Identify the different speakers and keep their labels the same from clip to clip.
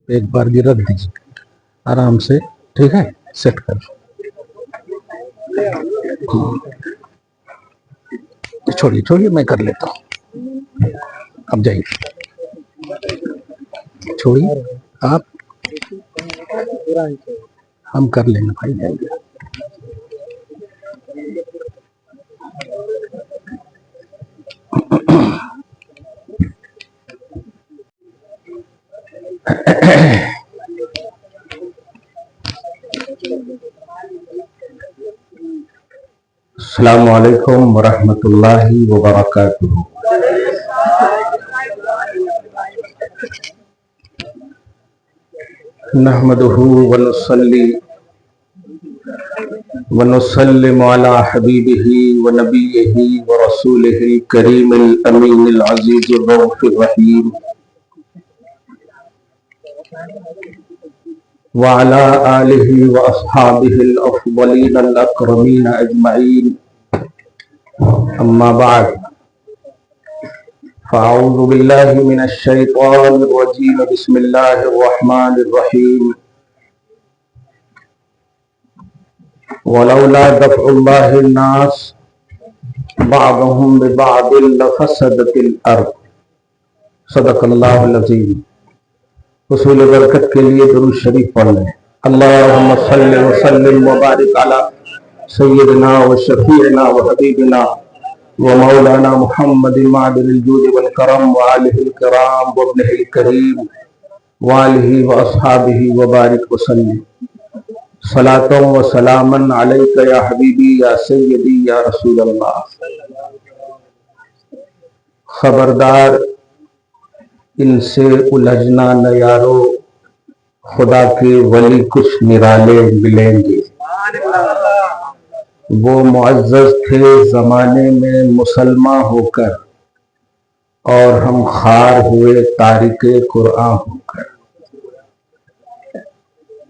Speaker 1: एक बार ये रख दीजिए आराम से, ठीक है, सेट कर। छोड़िए छोड़िए, मैं कर लेता हूँ, अब जाइए, छोड़िए आप, हम कर लेंगे भाई, जाइए। अस्सलामु अलैकुम वरहमतुल्लाहि वबरकातुहू। नहमदुहू व नुसल्लिमु अला हबीबिही व नबिय्यिही व रसूलिहिल करीमिल अमीनिल अज़ीज़िर रऊफ़िर रहीम व अला आलिहि व अस्हाबिहिल अफ़ज़लीनल अकरमीन अजमईन, अम्मा बाद, फ़अऊज़ु बिल्लाहि मिनश शैतानिर रजीम, बिस्मिल्लाहिर रहमानिर रहीम। वलौला दफ़उल्लाहिन नास बअदहुम बिबअदिन लफ़सदतिल अर्ज़। सदक़ल्लाहुल अज़ीम। हुसूल बरकत के लिए दुरूद शरीफ पढ़ लें। अल्लाहुम्मा सल्लि व सल्लिम व बारिक अला सय्यिदिना व शफ़ीइना व हबीबिना व मौलाना मुहम्मदिन मादिनिल जूद वल करम व आलिहिल किराम व इब्निहिल करीम व आलिहि व अस्हाबिहि व बारिक व सल्लिम। सलातन व सलामन अलैका या हबीबी या सय्यदी या रसूल अल्लाह। खबरदार, इनसे उलझना न यारो, खुदा के वली कुछ निराले मिलेंगे। वो मुअज़्ज़ज़ थे ज़माने में मुसलमान होकर, और हम खार हुए तारिके कुरान होकर।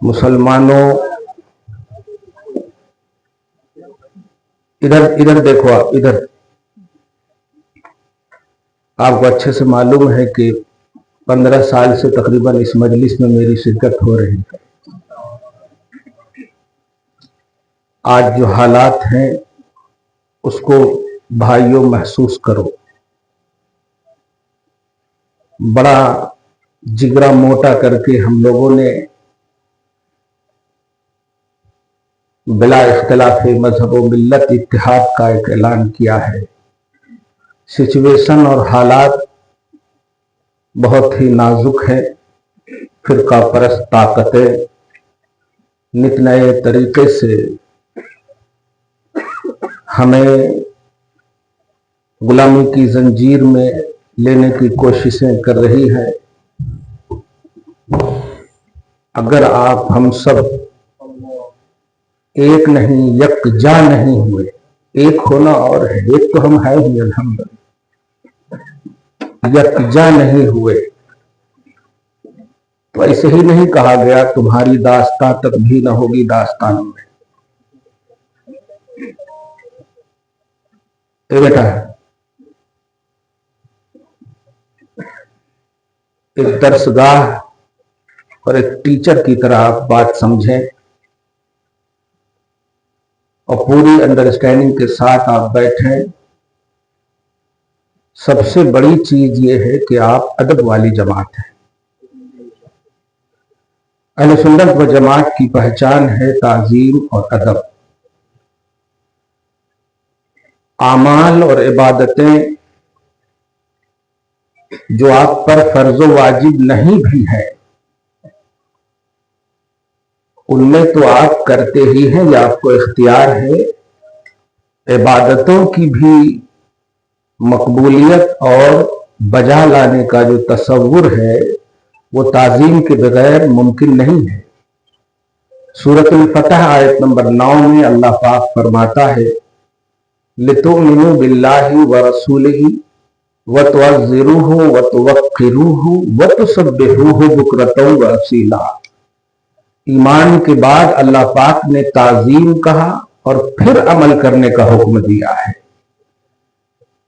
Speaker 1: मुसलमानों, इधर इधर देखो, आप इधर, आपको अच्छे से मालूम है कि 15 साल से तकरीबन इस मजलिस में मेरी शिरकत हो रही है। आज जो हालात हैं उसको भाइयों महसूस करो। बड़ा जिगरा मोटा करके हम लोगों ने बिला इख्तिलाफ मजहब व मिल्लत इत्तिहाद का एक ऐलान किया है। सिचुएशन और हालात बहुत ही नाजुक है। फिरका परस्त ताकतें नित नए तरीके से हमें गुलामी की जंजीर में लेने की कोशिशें कर रही है। अगर आप हम सब एक नहीं, यकजा नहीं हुए, एक होना और है, एक तो हम है ही अल्हम्दुलिल्लाह, यकजा नहीं हुए तो ऐसे ही नहीं कहा गया तुम्हारी दास्तां तक भी न होगी दास्तान में। बेटा, एक दर्सगाह और एक टीचर की तरह आप बात समझें और पूरी अंडरस्टैंडिंग के साथ आप बैठें। सबसे बड़ी चीज ये है कि आप अदब वाली जमात हैं। अहले सुन्नत व जमात की पहचान है ताजीम और अदब। आमाल और इबादतें जो आप पर फर्ज वाजिब नहीं भी है, उनमें तो आप करते ही हैं, या आपको इख्तियार है। इबादतों की भी मकबूलियत और बजा लाने का जो तसव्वुर है वो ताजीम के बगैर मुमकिन नहीं है। सूरत अल-फतह आयत नंबर 9 में अल्लाह पाक फरमाता है, लितुमिनु बिल्लाहि व रसूलिही व तुअज़्ज़िरूहु व तुवक्किरूहु व तुसब्बिहूहु बुक्रतन व असीला। ईमान के बाद अल्लाह पाक ने ताजीम कहा और फिर अमल करने का हुक्म दिया है।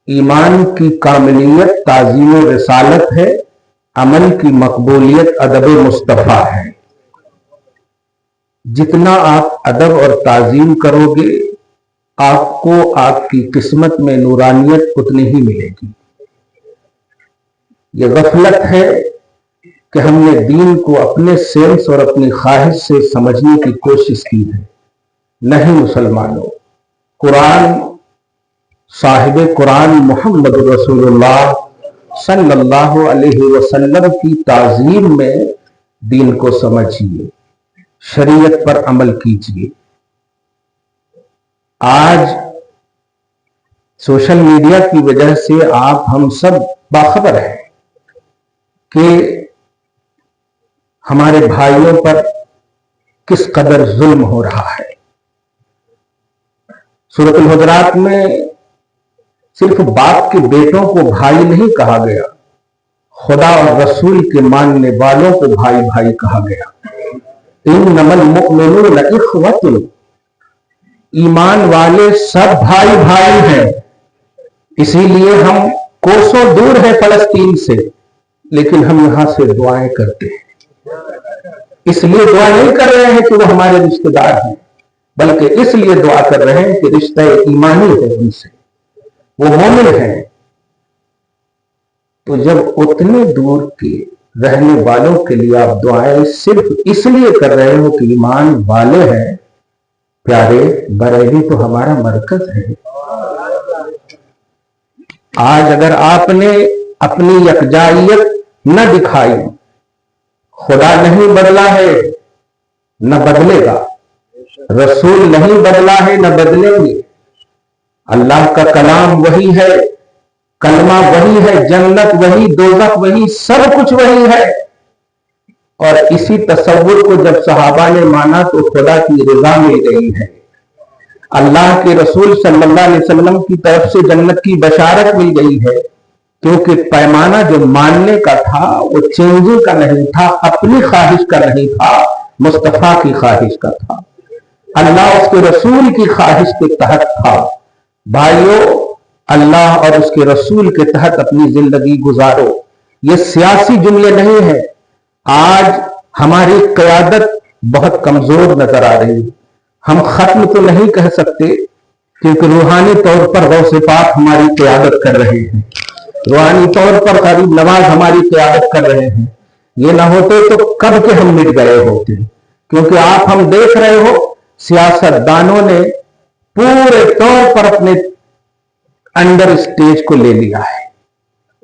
Speaker 1: ईमान की कामिलियत ताजीम रिसालत है, عمل کی مقبولیت ادب مصطفیٰ ہے. جتنا آپ ادب اور تعظیم کرو گے آپ کو آپ کی قسمت میں نورانیت اتنی ہی ملے گی. یہ غفلت ہے کہ ہم نے دین کو اپنے سینس اور اپنی خواہش سے سمجھنے کی کوشش کی ہے. نہیں مسلمانوں، قرآن، صاحب قرآن محمد رسول اللہ صلی اللہ علیہ وسلم کی تعظیم میں دین کو سمجھیے، شریعت پر عمل کیجیے. آج سوشل میڈیا کی وجہ سے آپ ہم سب باخبر ہیں کہ ہمارے بھائیوں پر کس قدر ظلم ہو رہا ہے. سورۃ الحجرات میں صرف باپ کے بیٹوں کو بھائی نہیں کہا گیا، خدا اور رسول کے ماننے والوں کو بھائی بھائی کہا گیا. انما المؤمنون اخوۃ، ایمان والے سب بھائی بھائی ہیں. اسی لیے ہم کوسوں دور ہیں فلسطین سے، لیکن ہم یہاں سے دعائیں کرتے ہیں. اس لیے دعا نہیں کر رہے ہیں کہ وہ ہمارے رشتہ دار ہیں، بلکہ اس لیے دعا کر رہے ہیں کہ رشتہ ایمانی ہے ان سے، وہ مومن ہیں. تو جب اتنے دور کے رہنے والوں کے لیے آپ دعائیں صرف اس لیے کر رہے ہو کہ ایمان والے ہیں، پیارے بریلی تو ہمارا مرکز ہے. آج اگر آپ نے اپنی یکجائیت نہ دکھائی، خدا نہیں بدلا ہے نہ بدلے گا، رسول نہیں بدلا ہے نہ بدلیں گے. اللہ کا کلام وہی ہے، کلمہ وہی ہے، جنت وہی، دوزخ وہی، سب کچھ وہی ہے. اور اسی تصور کو جب صحابہ نے مانا تو خدا کی رضا مل گئی ہے. اللہ کے رسول صلی اللہ علیہ وسلم کی طرف سے جنت کی بشارت مل گئی ہے، کیونکہ پیمانہ جو ماننے کا تھا وہ چینجنگ کا نہیں تھا، اپنی خواہش کا نہیں تھا، مصطفیٰ کی خواہش کا تھا، اللہ اس کے رسول کی خواہش کے تحت تھا. بھائیو، اللہ اور اس کے رسول کے تحت اپنی زندگی گزارو. یہ سیاسی جملے نہیں ہیں. آج ہماری قیادت بہت کمزور نظر آ رہی ہے. ہم ختم تو نہیں کہہ سکتے کیونکہ روحانی طور پر غوث پاک ہماری قیادت کر رہے ہیں، روحانی طور پر غریب نواز ہماری قیادت کر رہے ہیں. یہ نہ ہوتے تو کب کے ہم مٹ گئے ہوتے، کیونکہ آپ ہم دیکھ رہے ہو سیاست دانوں نے پورے طور پر اپنے انڈر اسٹیج کو لے لیا ہے.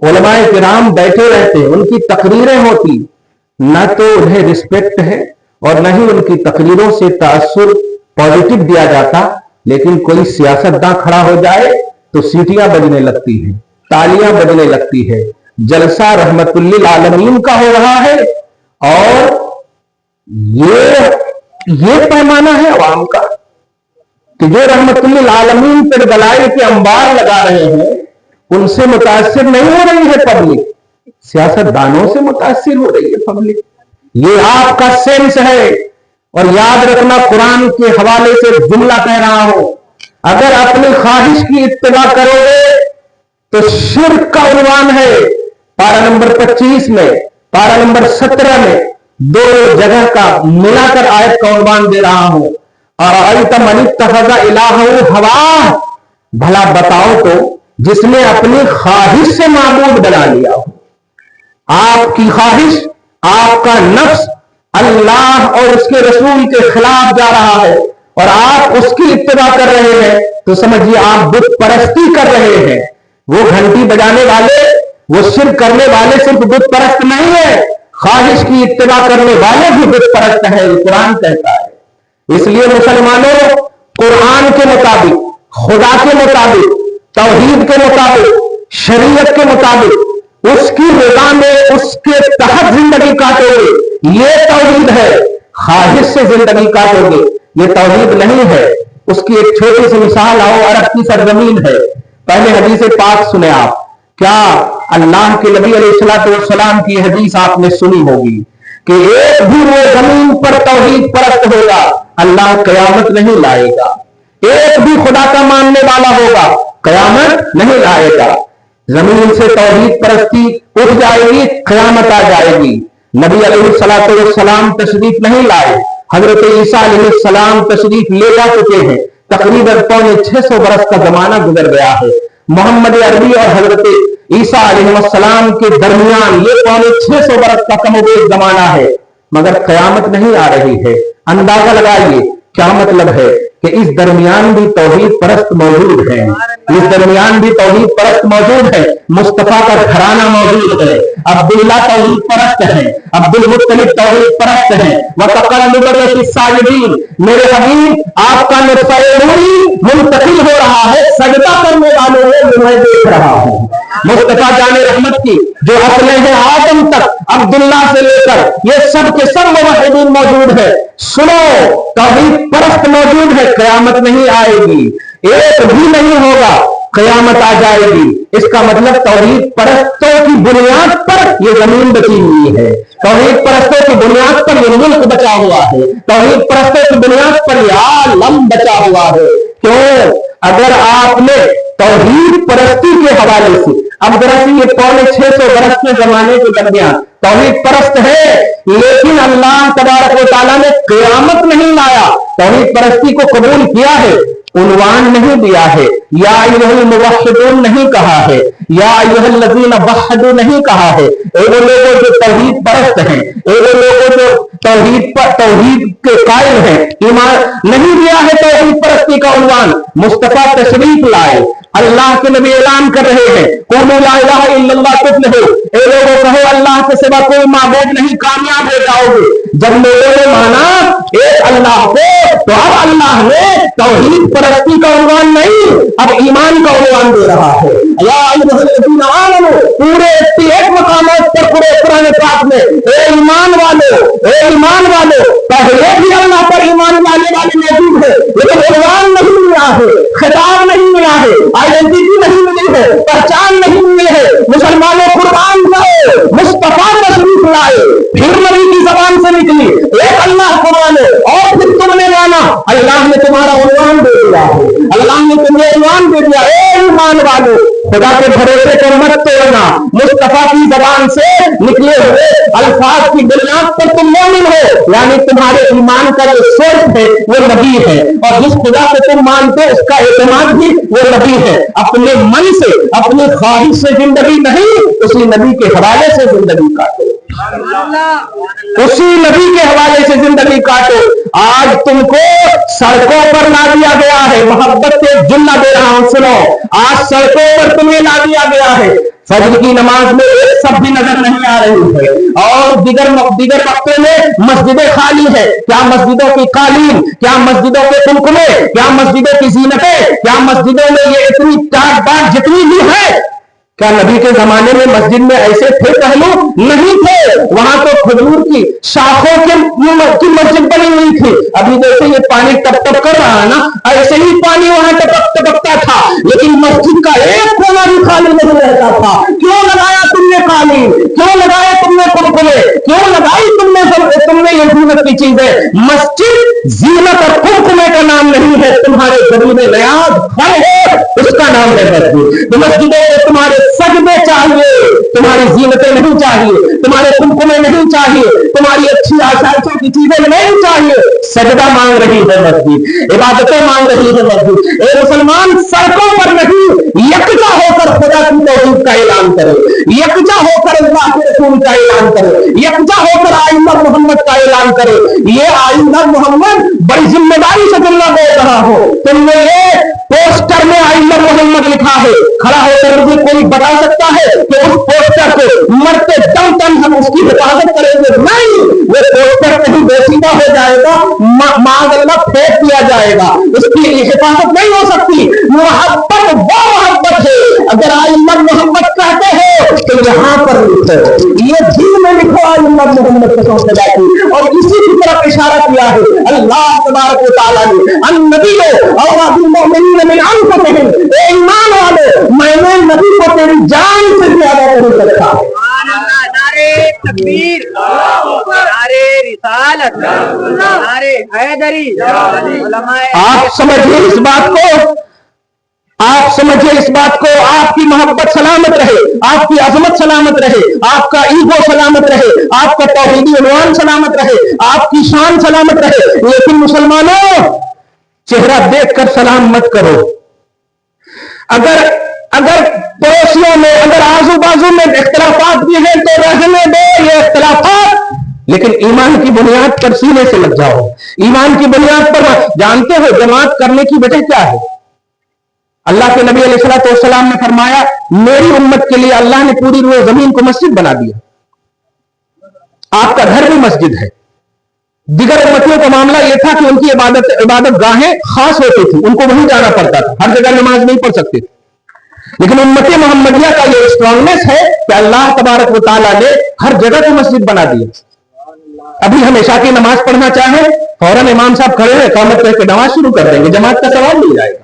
Speaker 1: علماء کرام بیٹھے رہتے ہیں، ان کی تقریریں ہوتی، نہ تو انہیں رسپیکٹ ہے اور نہ ہی ان کی تقریروں سے تاثر پازیٹو دیا جاتا. لیکن کوئی سیاستداں کھڑا ہو جائے تو سیٹیاں بجنے لگتی ہیں، تالیاں بجنے لگتی ہے. جلسہ رحمت للعالمین کا ہو رہا ہے اور یہ پیمانہ ہے عوام کا کہ جو رحمت للعالمین پر دلائل کے انبار لگا رہے ہیں ان سے متاثر نہیں ہو رہی ہے پبلک، سیاست دانوں سے متاثر ہو رہی ہے پبلک. یہ آپ کا سینس ہے. اور یاد رکھنا، قرآن کے حوالے سے جملہ کہہ رہا ہوں، اگر اپنی خواہش کی اتباع کرو گے تو شرک کا عنوان ہے. پارہ نمبر 25 میں، پارہ نمبر 17 میں دو جگہ کا ملا کر آیت کا عنوان دے رہا ہوں. اور من اتخذ الہہ ہواہ، بھلا بتاؤ تو جس نے اپنی خواہش سے معبود بنا لیا ہو. آپ کی خواہش، آپ کا نفس اللہ اور اس کے رسول کے خلاف جا رہا ہے اور آپ اس کی اتباع کر رہے ہیں تو سمجھیے آپ بت پرستی کر رہے ہیں. وہ گھنٹی بجانے والے، وہ شرک کرنے والے صرف بت پرست نہیں ہے، خواہش کی اتباع کرنے والے بھی بت پرست ہے، یہ قرآن کہتا ہے. اس لیے مسلمانوں، قرآن کے مطابق، خدا کے مطابق، توحید کے مطابق، شریعت کے مطابق، اس کی رضا میں اس کے تحت زندگی کاٹو گے، یہ توحید ہے. خواہش سے زندگی کاٹو گے، یہ توحید نہیں ہے. اس کی ایک چھوٹی سی مثال آؤ، عرب کی سرزمین ہے. پہلے حدیث پاک سنے آپ. کیا اللہ کے نبی علیہ السلام کی حدیث آپ نے سنی ہوگی کہ ایک بھی وہ زمین پر توحید پرست ہوگا اللہ قیامت نہیں لائے گا. ایک بھی خدا کا ماننے والا ہوگا قیامت نہیں لائے گا. زمین سے توحید پرستی اٹھ جائے گی، قیامت آ جائے گی۔ نبی علیہ السلام تشریف نہیں لائے، حضرت عیسیٰ علیہ السلام تشریف لے جا چکے ہیں، تقریباً 650 برس کا زمانہ گزر گیا ہے۔ محمد عربی اور حضرت عیسیٰ علیہ السلام کے درمیان یہ 650 برس کا کم و بیش زمانہ ہے، مگر قیامت نہیں آ رہی ہے۔ اندازہ لگائیے کیا مطلب ہے کہ اس درمیان بھی توحید پرست موجود ہیں، اس درمیان بھی توحید پرست موجود ہے۔ مصطفیٰ کا گھرانہ موجود ہے، عبداللہ توحید پرست ہیں، عبد المطلب توحید پرست ہیں۔ وَتَقَلُّبَكَ فِي السَّاجِدِينَ، میرے حبیب آپ کا نطفہ نوری منتقل ہو رہا ہے، سجدہ کرنے والوں میں میں دیکھ رہا ہوں۔ مصطفیٰ جان رحمت کی جو اصلیں ہیں آدم تک، عبداللہ سے لے کر یہ سب کے سب موحدین موجود ہے۔ سنو، توحید پرست موجود ہے، قیامت نہیں آئے گی، ایک بھی نہیں ہوگا، قیامت آ جائے گی۔ اس کا مطلب توحید پرستوں کی بنیاد پر یہ زمین بچی ہوئی ہے، توحید پرستوں کی بنیاد پر یہ ملک بچا ہوا ہے، توحید پرستوں کی بنیاد پر یہ عالم بچا ہوا ہے۔ کیوں؟ اگر آپ نے توحید پرستی کے حوالے سے، اب دراصل یہ 650 برس کے زمانے کے درمیان توحید پرست ہے، لیکن اللہ تبارک و تعالیٰ نے قیامت نہیں لایا، توحید پرستی کو قبول کیا ہے، عنوان نہیں دیا ہے، یا ایھا الموحدون نہیں کہا ہے، یا ایھا الذین وحدوا نہیں کہا ہے۔ اے وہ لوگوں جو توحید پرست ہیں، اے وہ لوگوں جو توحید کے قائل ہیں، ایمان نہیں دیا ہے توحید پرستی کا عنوان۔ مصطفیٰ تشریف لائے، اللہ کے نبی اعلان کر رہے ہیں قولوا لا الہ الا اللہ تفلحوا، اے لوگوں کہو اللہ کے سوا کوئی معبود نہیں، کامیاب ہو جاؤ گے۔ جب لوگوں نے مانا ایک اللہ کو، تو اب اللہ نے توحید پرستی کا عنوان نہیں، اب ایمان کا عنوان دے رہا ہے۔ یا ایھا الذین آمنوا، پورے 81 مقامات پر پورے قرآن پاک میں اے ایمان والو، اے ایمان والو، پہلے بھی اللہ پر ایمان لانے والے موجود ہے، لیکن عنوان نہیں ملا ہے، خطاب نہیں ملا ہے، آئیڈینٹی نہیں ملی ہے، پہچان نہیں ملی ہے۔ مسلمانوں قربان جاؤ، مصطفیٰ تشریف لائے، پھر نبی کی زبان سے نکلی ایک اللہ کو مانو، اور پھر تم نے مانا، اللہ نے تمہارا عنوان دے دیا ہے، اللہ نے تمہیں عنوان دے دیا، اے ایمان والو خدا کے بھروسے کو مت توڑنا، مصطفیٰ کی زبان سے نکلے ہوئے الفاظ کی بنیاد پر تم مومن ہو، یعنی تمہارے ایمان کا جو سورس ہے وہ نبی ہے، اور جس خدا سے تم مانتے اس کا اعتماد بھی وہ نبی ہے۔ اپنے من سے، اپنی خواہش سے زندگی نہیں، اسی نبی کے حوالے سے زندگی کاٹو، اسی نبی کے حوالے سے زندگی کاٹو۔ آج تم کو سڑکوں پر لا دیا گیا ہے، محبت سے جملہ دے رہا ہوں سنو، آج سڑکوں پر تمہیں لا دیا گیا ہے، فجر کی نماز میں ایک سب بھی نظر نہیں آ رہی ہے، اور دیگر وقتوں میں مسجدیں خالی ہے۔ کیا مسجدوں کی قالین، کیا مسجدوں کے کمکمے، کیا مسجدوں کی زینتیں، کیا مسجدوں میں یہ اتنی ٹاٹ باٹ جتنی بھی ہے، کیا نبی کے زمانے میں مسجد میں ایسے تھے پہلو؟ نہیں تھے، وہاں تو کھجور کی شاخوں کی مسجد بنی ہوئی تھی۔ ابھی جیسے یہ پانی ٹپ ٹپ کر رہا ہے نا، ایسے ہی پانی وہاں ٹپکتا تھا، لیکن مسجد کا ایک کونا بھی خالی نہیں رہتا تھا۔ کیوں لگایا تم نے قالین؟ کیوں لگایا تم نے کمکمے؟ کیوں لگائی تم نے یہ زینت کی چیزیں؟ مسجد زینت اور کمکمے کا نام نہیں ہے، تمہارے زمین نیاز گھر ہے، اس کا نام ہے مسجد۔ مسجدوں میں تمہارے سجدے چاہیے، تمہاری زینتیں نہیں چاہیے، تمہارے کمکمے نہیں چاہیے، تمہاری اچھی آسائشوں کی چیزیں نہیں چاہیے۔ سجدہ مانگ رہی ہے مسجد، عبادتیں مانگ رہی ہے مسجد۔ اے مسلمان، سڑکوں پر نہیں، یکجا ہو کر خدا کی توحید کا اعلان کرے، یکجا ہو کر اللہ کے رسول کا اعلان کرے، یکجا ہو کر آئندہ محمد کا اعلان کرے۔ یہ آئندہ محمد بڑی ذمہ داری سے جملہ بول رہا ہو، تم نے یہ پوسٹر میں آئندہ محمد لکھا ہے، کھڑا ہو کر مجھے کوئی بتا سکتا ہے کہ اس پوسٹر کو مرتے دم تک ہم اس کی حفاظت کریں گے؟ نہیں، وہ پوسٹر کہیں بوسیدہ ہو جائے گا، معاذ اللہ پھینک دیا جائے گا، اس کی حفاظت نہیں ہو سکتی۔ محبت وہ محبت ہے، اگر آئندہ محمد کہتے ہو تو یہاں پر لکھو، یہ دل میں لکھو آئندہ محمد کے ساتھ بیٹھی، اور اسی کی طرف اشارہ کیا ہے اللہ تبارک و تعالیٰ نے، النبی اولیٰ بالمؤمنین من انفسہم، اے ایمان والو میں نے نبی کو تیری جان سے زیادہ قبول رکھا ہے۔
Speaker 2: نعرے تکبیر، نعرے رسالت، نعرے حیدری۔
Speaker 1: آپ سمجھیے اس بات کو آپ سمجھے اس بات کو، آپ کی محبت سلامت رہے، آپ کی عظمت سلامت رہے، آپ کا ایگو سلامت رہے، آپ کا توحیدی عنوان سلامت رہے، آپ کی شان سلامت رہے، لیکن مسلمانوں چہرہ دیکھ کر سلام مت کرو۔ اگر پڑوسیوں میں، اگر آزو بازو میں اختلافات بھی ہیں تو رہنے دو یہ اختلافات، لیکن ایمان کی بنیاد پر سینے سے لگ جاؤ، ایمان کی بنیاد پر۔ جانتے ہو جماعت کرنے کی وجہ کیا ہے؟ اللہ کے نبی علیہ الصلوۃ والسلام نے فرمایا میری امت کے لیے اللہ نے پوری روئے زمین کو مسجد بنا دیا۔ آپ کا گھر بھی مسجد ہے۔ دیگر امتیوں کا معاملہ یہ تھا کہ ان کی عبادت گاہیں خاص ہوتی تھی، ان کو وہیں جانا پڑتا تھا، ہر جگہ نماز نہیں پڑھ سکتے تھے۔ لیکن امت محمدیہ کا یہ اسٹرانگنس ہے کہ اللہ تبارک و تعالیٰ نے ہر جگہ کو مسجد بنا دیا۔ ابھی ہم عشاء کی نماز پڑھنا چاہیں فوراً امام صاحب کھڑے ہیں، قامت کہہ کے نماز شروع کر دیں گے، جماعت کا سوال مل جائے گا۔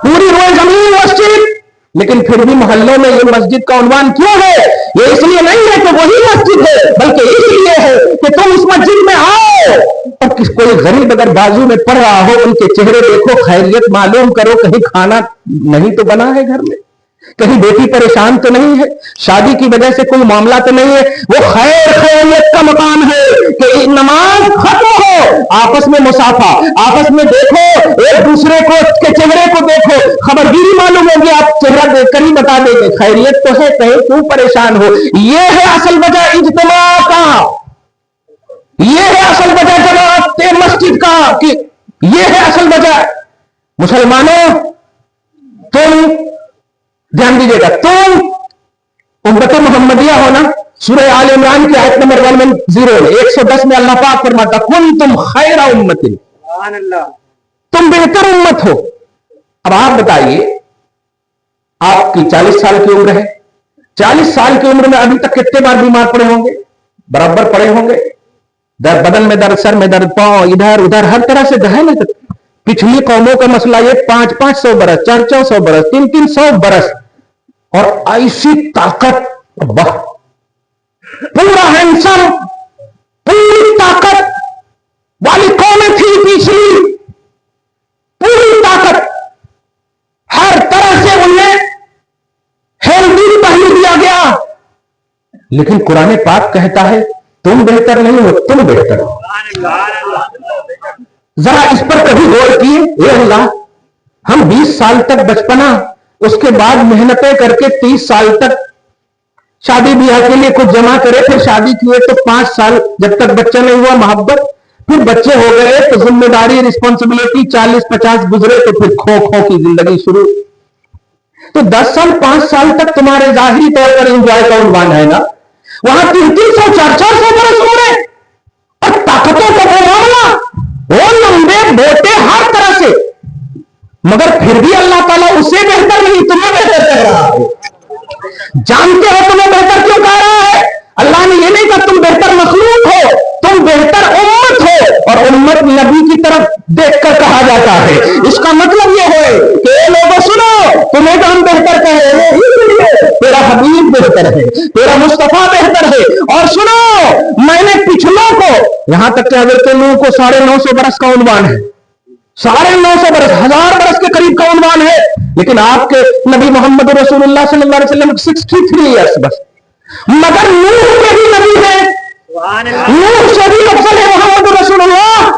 Speaker 1: پوری روئے زمین مسجد، لیکن پھر بھی محلوں میں یہ مسجد کا عنوان کیوں ہے؟ یہ اس لیے نہیں ہے کہ وہی مسجد ہے، بلکہ اس لیے ہے کہ تم اس مسجد میں آؤ اور کوئی غریب اگر بازو میں پڑھ رہا ہو ان کے چہرے دیکھو، خیریت معلوم کرو، کہیں کھانا نہیں تو بنا ہے گھر میں، کہیں بیٹی پریشان تو نہیں ہے، شادی کی وجہ سے کوئی معاملہ تو نہیں ہے۔ وہ خیریت کا مقام ہے کہ نماز ختم ہو، آپس میں مصافحہ، آپس میں دیکھو، ایک دوسرے کو کے چہرے کو دیکھو، خبرگیری معلوم ہوگی، آپ چہرہ دیکھ کر ہی بتا دیں گے خیریت تو ہے، کہیں کیوں پریشان ہو۔ یہ ہے اصل وجہ اجتماع کا، یہ ہے اصل وجہ جماعت مسجد کا، کہ یہ ہے اصل وجہ۔ مسلمانوں تم دھیان دیجیے گا، تم امت محمدیہ ہونا، سورہ آل عمران کی آیت نمبر 110 میں اللہ پاک فرماتا کنتم خیر امت، تم بہتر امت ہو۔ اب آپ بتائیے، آپ کی 40 سال کی عمر ہے، 40 سال کی عمر میں ابھی تک کتنے بار بیمار پڑے ہوں گے؟ برابر پڑے ہوں گے، درد بدن میں درد، سر میں درد، پاؤں ادھر ادھر ہر طرح سے دہنے تک۔ پچھلی قوموں کا مسئلہ یہ 500 برس، 400 برس، 300 برس، اور ایسی طاقت، پورا ہینڈسم، پوری طاقت والی قومیں تھی پچھلی، پوری طاقت، ہر طرح سے انہیں ہیلدی پہلو دیا گیا، لیکن قرآن پاک کہتا ہے تم بہتر نہیں ہو، تم بہتر ہو۔ ذرا اس پر کبھی غور کیے؟ اے اللہ، ہم 20 سال تک بچپنا، اس کے بعد محنتیں کر کے 30 سال تک شادی بیاہ کے لیے کچھ جمع کرے، پھر شادی کیے تو 5 سال جب تک بچہ نہیں ہوا محبت، پھر بچے ہو گئے تو ذمہ داری رسپانسبلٹی 40-50 گزرے تو پھر کھو کی زندگی شروع۔ تو 10 سال 5 سال تک تمہارے ظاہری طور پر انجوائے کا عنوان ہے نا، وہاں 300 400 برس ہو رہے اور طاقتوں کا معاملہ، وہ لمبے موٹے ہر طرح سے، مگر پھر بھی اللہ تعالیٰ اسے بہتر نہیں تمہیں بہتر کہہ رہا ہے۔ جانتے ہو تمہیں بہتر کیوں کہہ رہا ہے؟ اللہ نے یہ نہیں کہا تم بہتر مخلوق ہو، تم بہتر امت ہو، اور امت نبی کی طرف دیکھ کر کہا جاتا ہے۔ اس کا مطلب یہ ہے کہ اے لوگوں سنو، تمہیں تو ہم بہتر کہہ رہے ہیں، اس لیے تیرا حبیب بہتر ہے، تیرا مصطفیٰ بہتر ہے۔ اور سنو، میں نے پچھلوں کو، یہاں تک کہ حضرت نوح کو 950 برس کا عنوان ہے، 950 برس، 1000 برس کے قریب کا عنوان ہے، لیکن آپ کے نبی محمد رسول اللہ صلی اللہ علیہ وسلم 63 ایئرس بس، مگر نوح کے بھی نبی ہے، نوح سے بھی افضل ہے محمد رسول اللہ۔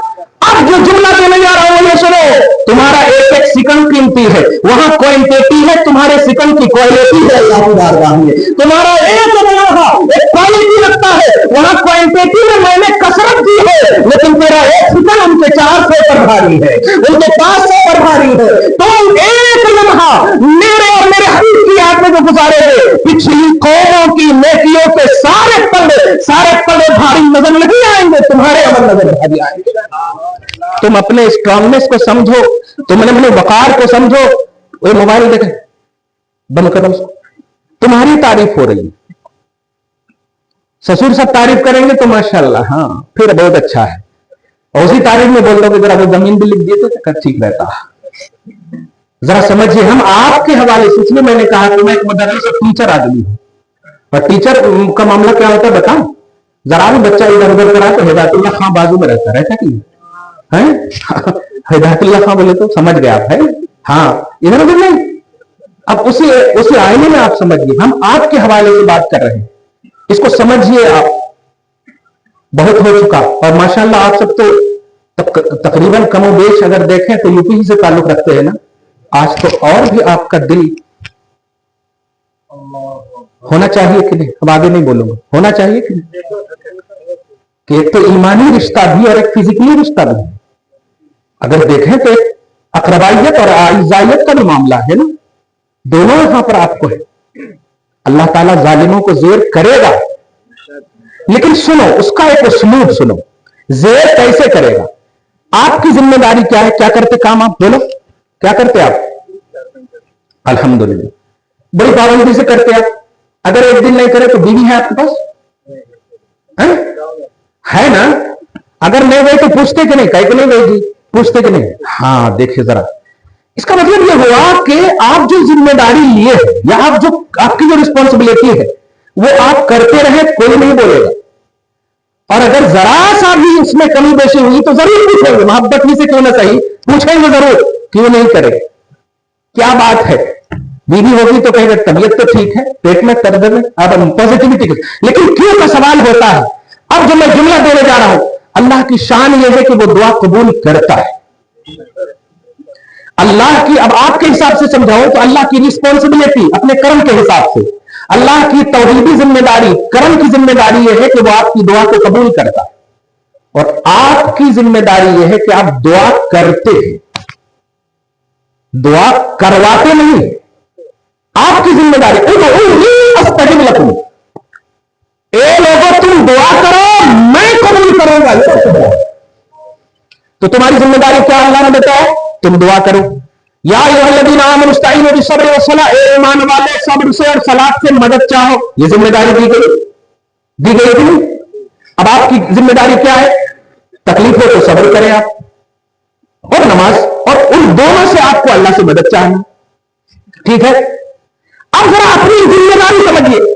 Speaker 1: اب جو جملہ دینے جا رہا ہوں یہ سنو، تمہارا ایک ایک سیکنڈ قیمتی ہے، وہاں کوانٹٹی ہے، تمہارے سیکنڈ کی کوالٹی ہے اللہ کی بارگاہ میں۔ تمہارا ایک کوالٹی رکھتا ہے، وہاں کوانٹٹی میں میں نے کثرت دی ہے، لیکن تیرا ایک سیکنڈ ان کے 400 پر بھاری ہے، ان کے 500 پر بھاری ہے۔ تم ایک لمحہ میرے اور میرے حبیب کی یاد میں جو گزارے گے، پچھلی قوموں کی نیکیوں کے سارے پلے بھاری نظر نہیں آئیں گے، تمہارے عمل نظر بھاری آئیں گے۔ تم اپنے اسٹرانگنس کو سمجھو، تم اپنے وقار کو سمجھو۔ وہ موبائل دیکھیں، بند کرو اس کو، تمہاری تعریف ہو رہی ہے، سسور سب تعریف کریں گے تو ماشاءاللہ ہاں پھر بہت اچھا ہے، اور اسی تعریف میں بول دو کہ ذرا وہ زمین بھی لکھ دیتے تو ٹھیک رہتا۔ ذرا سمجھیے، ہم آپ کے حوالے سے، اس لیے میں نے کہا کہ میں ایک مدرس اور ٹیچر آدمی ہوں، اور ٹیچر کا معاملہ کیا ہوتا ہے بتاؤں؟ ذرا بھی بچہ ادھر ادھر کرا تو ہدایت اللہ خان بازو میں رہتا کہ نہیں؟ ہدایت اللہ خان بولے تو سمجھ گئے آپ، ہے हाँ, इधर उधर नहीं। अब उसी आईने में आप समझिए, हम आपके हवाले से बात कर रहे हैं, इसको समझिए आप। बहुत हो चुका, और माशाल्लाह आप सब तो तकरीबन कमोबेश अगर देखें तो यूपी ही से ताल्लुक रखते हैं ना। आज तो और भी आपका दिल होना चाहिए कि नहीं, अब आगे नहीं बोलूंगा, होना चाहिए कि नहीं, कि एक तो ईमानी रिश्ता भी और एक फिजिकली रिश्ता भी। अगर देखें तो एक अकरबाइयत और आइजायत का भी मामला है ना, दोनों यहां पर आपको है। अल्लाह ताला जालिमों को जेर करेगा, लेकिन सुनो उसका एक उसलूब सुनो, जेर कैसे करेगा। आपकी जिम्मेदारी क्या है, क्या करते काम आप, बोलो क्या करते आप? अल्हम्दुलिल्लाह बड़ी पाबंदी से करते आप। अगर एक दिन नहीं करे तो बीवी है आपके पास, है ना? अगर नहीं गई तो पूछते कि नहीं, कहीं को नहीं गई, पूछते कि नहीं? हाँ, देखिए जरा, इसका मतलब यह हुआ कि आप जो जिम्मेदारी लिए हैं या आप जो आपकी जो रिस्पॉन्सिबिलिटी है वो आप करते रहे, कोई नहीं बोलेगा। और अगर जरा सा भी इसमें कमी बेशी हुई तो जरूर पूछेंगे, मोहब्बत ही से क्यों ना सही, पूछेंगे जरूर, क्यों नहीं करे, क्या बात है। बीवी होगी तो कहेगा तबीयत तो ठीक है, पेट में दर्द में, अब पॉजिटिविटी। लेकिन क्यों का सवाल होता है। अब जो मैं जुमला देने जा रहा हूं, अल्लाह की शान यह है कि वो दुआ कबूल करता है। अल्लाह की, अब आपके हिसाब से समझाऊं तो अल्लाह की रिस्पॉन्सिबिलिटी अपने कर्म के हिसाब से, अल्लाह की तौहीदी जिम्मेदारी, कर्म की जिम्मेदारी यह है कि वो आपकी दुआ को कबूल करता है, और आपकी जिम्मेदारी यह है कि आप दुआ करते हैं, दुआ करवाते नहीं। आपकी जिम्मेदारी अस्तजिब लकुम, ए लोगों तुम दुआ करो मैं कबूल करूंगा। तो तुम्हारी जिम्मेदारी क्या अल्लाह ने बताया, तुम दुआ करो। या अय्युहल्लज़ीना आमनू इस्तईनू बिस्सब्रि वस्सलाह, ए ईमान वाले सब्र से और सलात से मदद चाहो। ये जिम्मेदारी दी गई थी। अब आपकी जिम्मेदारी क्या है, तकलीफ हो तो सब्र करें आप, और नमाज, और उन दोनों से आपको अल्लाह से मदद चाहना, ठीक है। अब जरा अपनी जिम्मेदारी समझिए,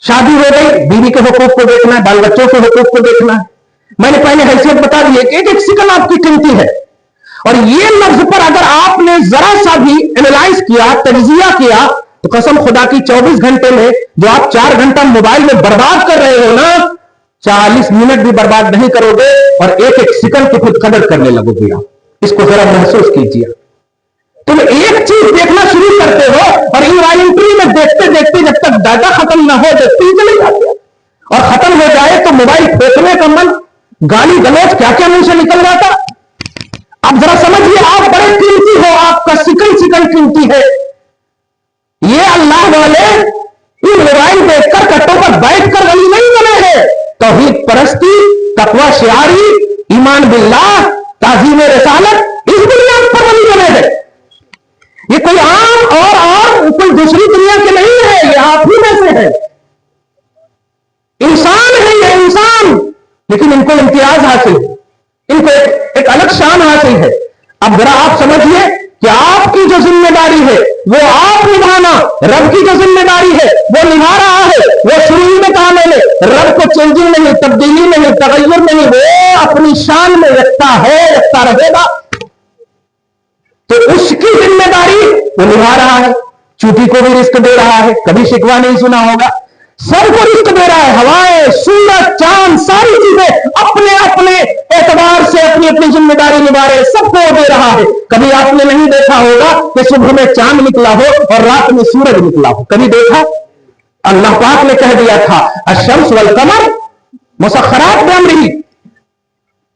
Speaker 1: शादी हो गई, बीवी के हुकूक को देखना है, बाल बच्चों के हुकूक को देखना है। मैंने पहले हैसियत बता दी है कि एक एक सेकंड आपकी कीमती है, और ये लफ्ज पर अगर आपने जरा सा भी एनालाइज किया, तज्जिया किया, तो कसम खुदा की 24 घंटे में जो आप 4 घंटा मोबाइल में बर्बाद कर रहे हो ना, 40 मिनट भी बर्बाद नहीं करोगे, और एक एक सेकंड की खुद कदर करने लगोगे आप। इसको जरा महसूस कीजिए। तुम एक चीज देखना शुरू करते हो और इन्वायरमेंटरी में देखते देखते जब तक डाटा खत्म ना हो देखते ही चले जाते, और खत्म हो जाए तो मोबाइल फेंकने का मन, गाली गलौज क्या क्या मुंह से निकल जाता। अब जरा समझिए, आप बड़े कीमती हो, आपका सेकंड कीमती है। ये अल्लाह वाले इन मोबाइल देखकर कट्टों पर बैठकर वली नहीं बने हैं। तौहीद परस्ती, तकवा शियारी, ईमान बिल्लाह, ताज़ीम रिसालत, इस बुनियाद पर वली बने हैं। ये कोई आम और कोई दूसरी दुनिया के नहीं है, ये आप ही में से है। इंसान है ये इंसान, लेकिन इनको इम्तियाज हासिल, इनको एक अलग शान हासिल है। अब जरा आप समझिए कि आपकी जो जिम्मेदारी है वो आप निभाना, रब की जो जिम्मेदारी है वो निभा रहा है। वो शुरू में कहा मैंने, रब को चेंजिंग नहीं, तब्दीली नहीं, तगय्युर नहीं, वो अपनी शान में रखता है, रखता रहेगा। तो उसकी जिम्मेदारी वो निभा रहा है। चूटी को भी रिस्क दे रहा है, कभी शिकवा नहीं सुना होगा, सबको रिस्क दे रहा है। हवाएं, सूरज, चांद, सारी चीजें अपने अपने एतबार से अपनी अपनी जिम्मेदारी निभा रहे, सबको दे रहा है। कभी आपने नहीं देखा होगा कि सुबह में चांद निकला हो और रात में सूरज निकला हो, कभी देखा? अल्लाह पाक ने कह दिया था अश-शम्स वल कमर मुसख्खरात बिअम्रिही,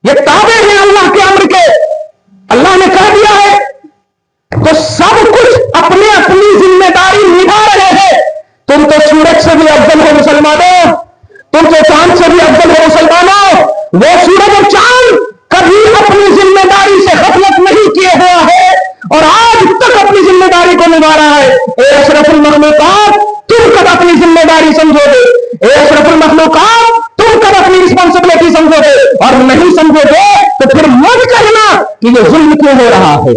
Speaker 1: ये ताबे हैं अल्लाह के अम्र के, अल्लाह ने कह दिया है। तो सब कुछ अपने अपनी जिम्मेदारी निभा रहे हैं। तुम तो सूरज से भी अफजल हो मुसलमानों, तुम तो चांद से भी अफजल हो मुसलमानों। वो सूरज और चांद कभी अपनी जिम्मेदारी से गफलत नहीं किए हुआ है और आज तक अपनी जिम्मेदारी को निभा रहा है। ए अशरफुल मखलूकात, तुम कब अपनी जिम्मेदारी समझोगे? ए अशरफुल मखलूकात, तुम कब अपनी रिस्पॉन्सिबिलिटी समझोगे? और नहीं समझोगे तो फिर मत कहना कि ये जुल्म क्यों हो रहा है,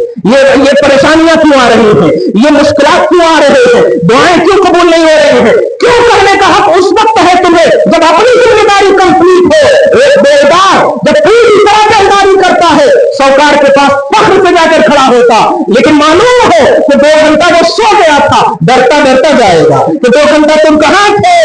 Speaker 1: ये परेशानियां क्यों आ रही हैं, ये मुश्किलात क्यों आ रहे हैं, दुआएं क्यों कबूल नहीं हो रही हैं। क्यों करने का हक उस वक्त है तुम्हें जब अपनी जिम्मेदारी कंप्लीट हो। एक बेलदार जब पूरी तरह बेलदारी करता है, साहूकार के पास फख्र से जाकर खड़ा होता, लेकिन मालूम हो कि 2 घंटा वो सो गया था, डरता डरता जाएगा कि 2 घंटा तुम कहां थे,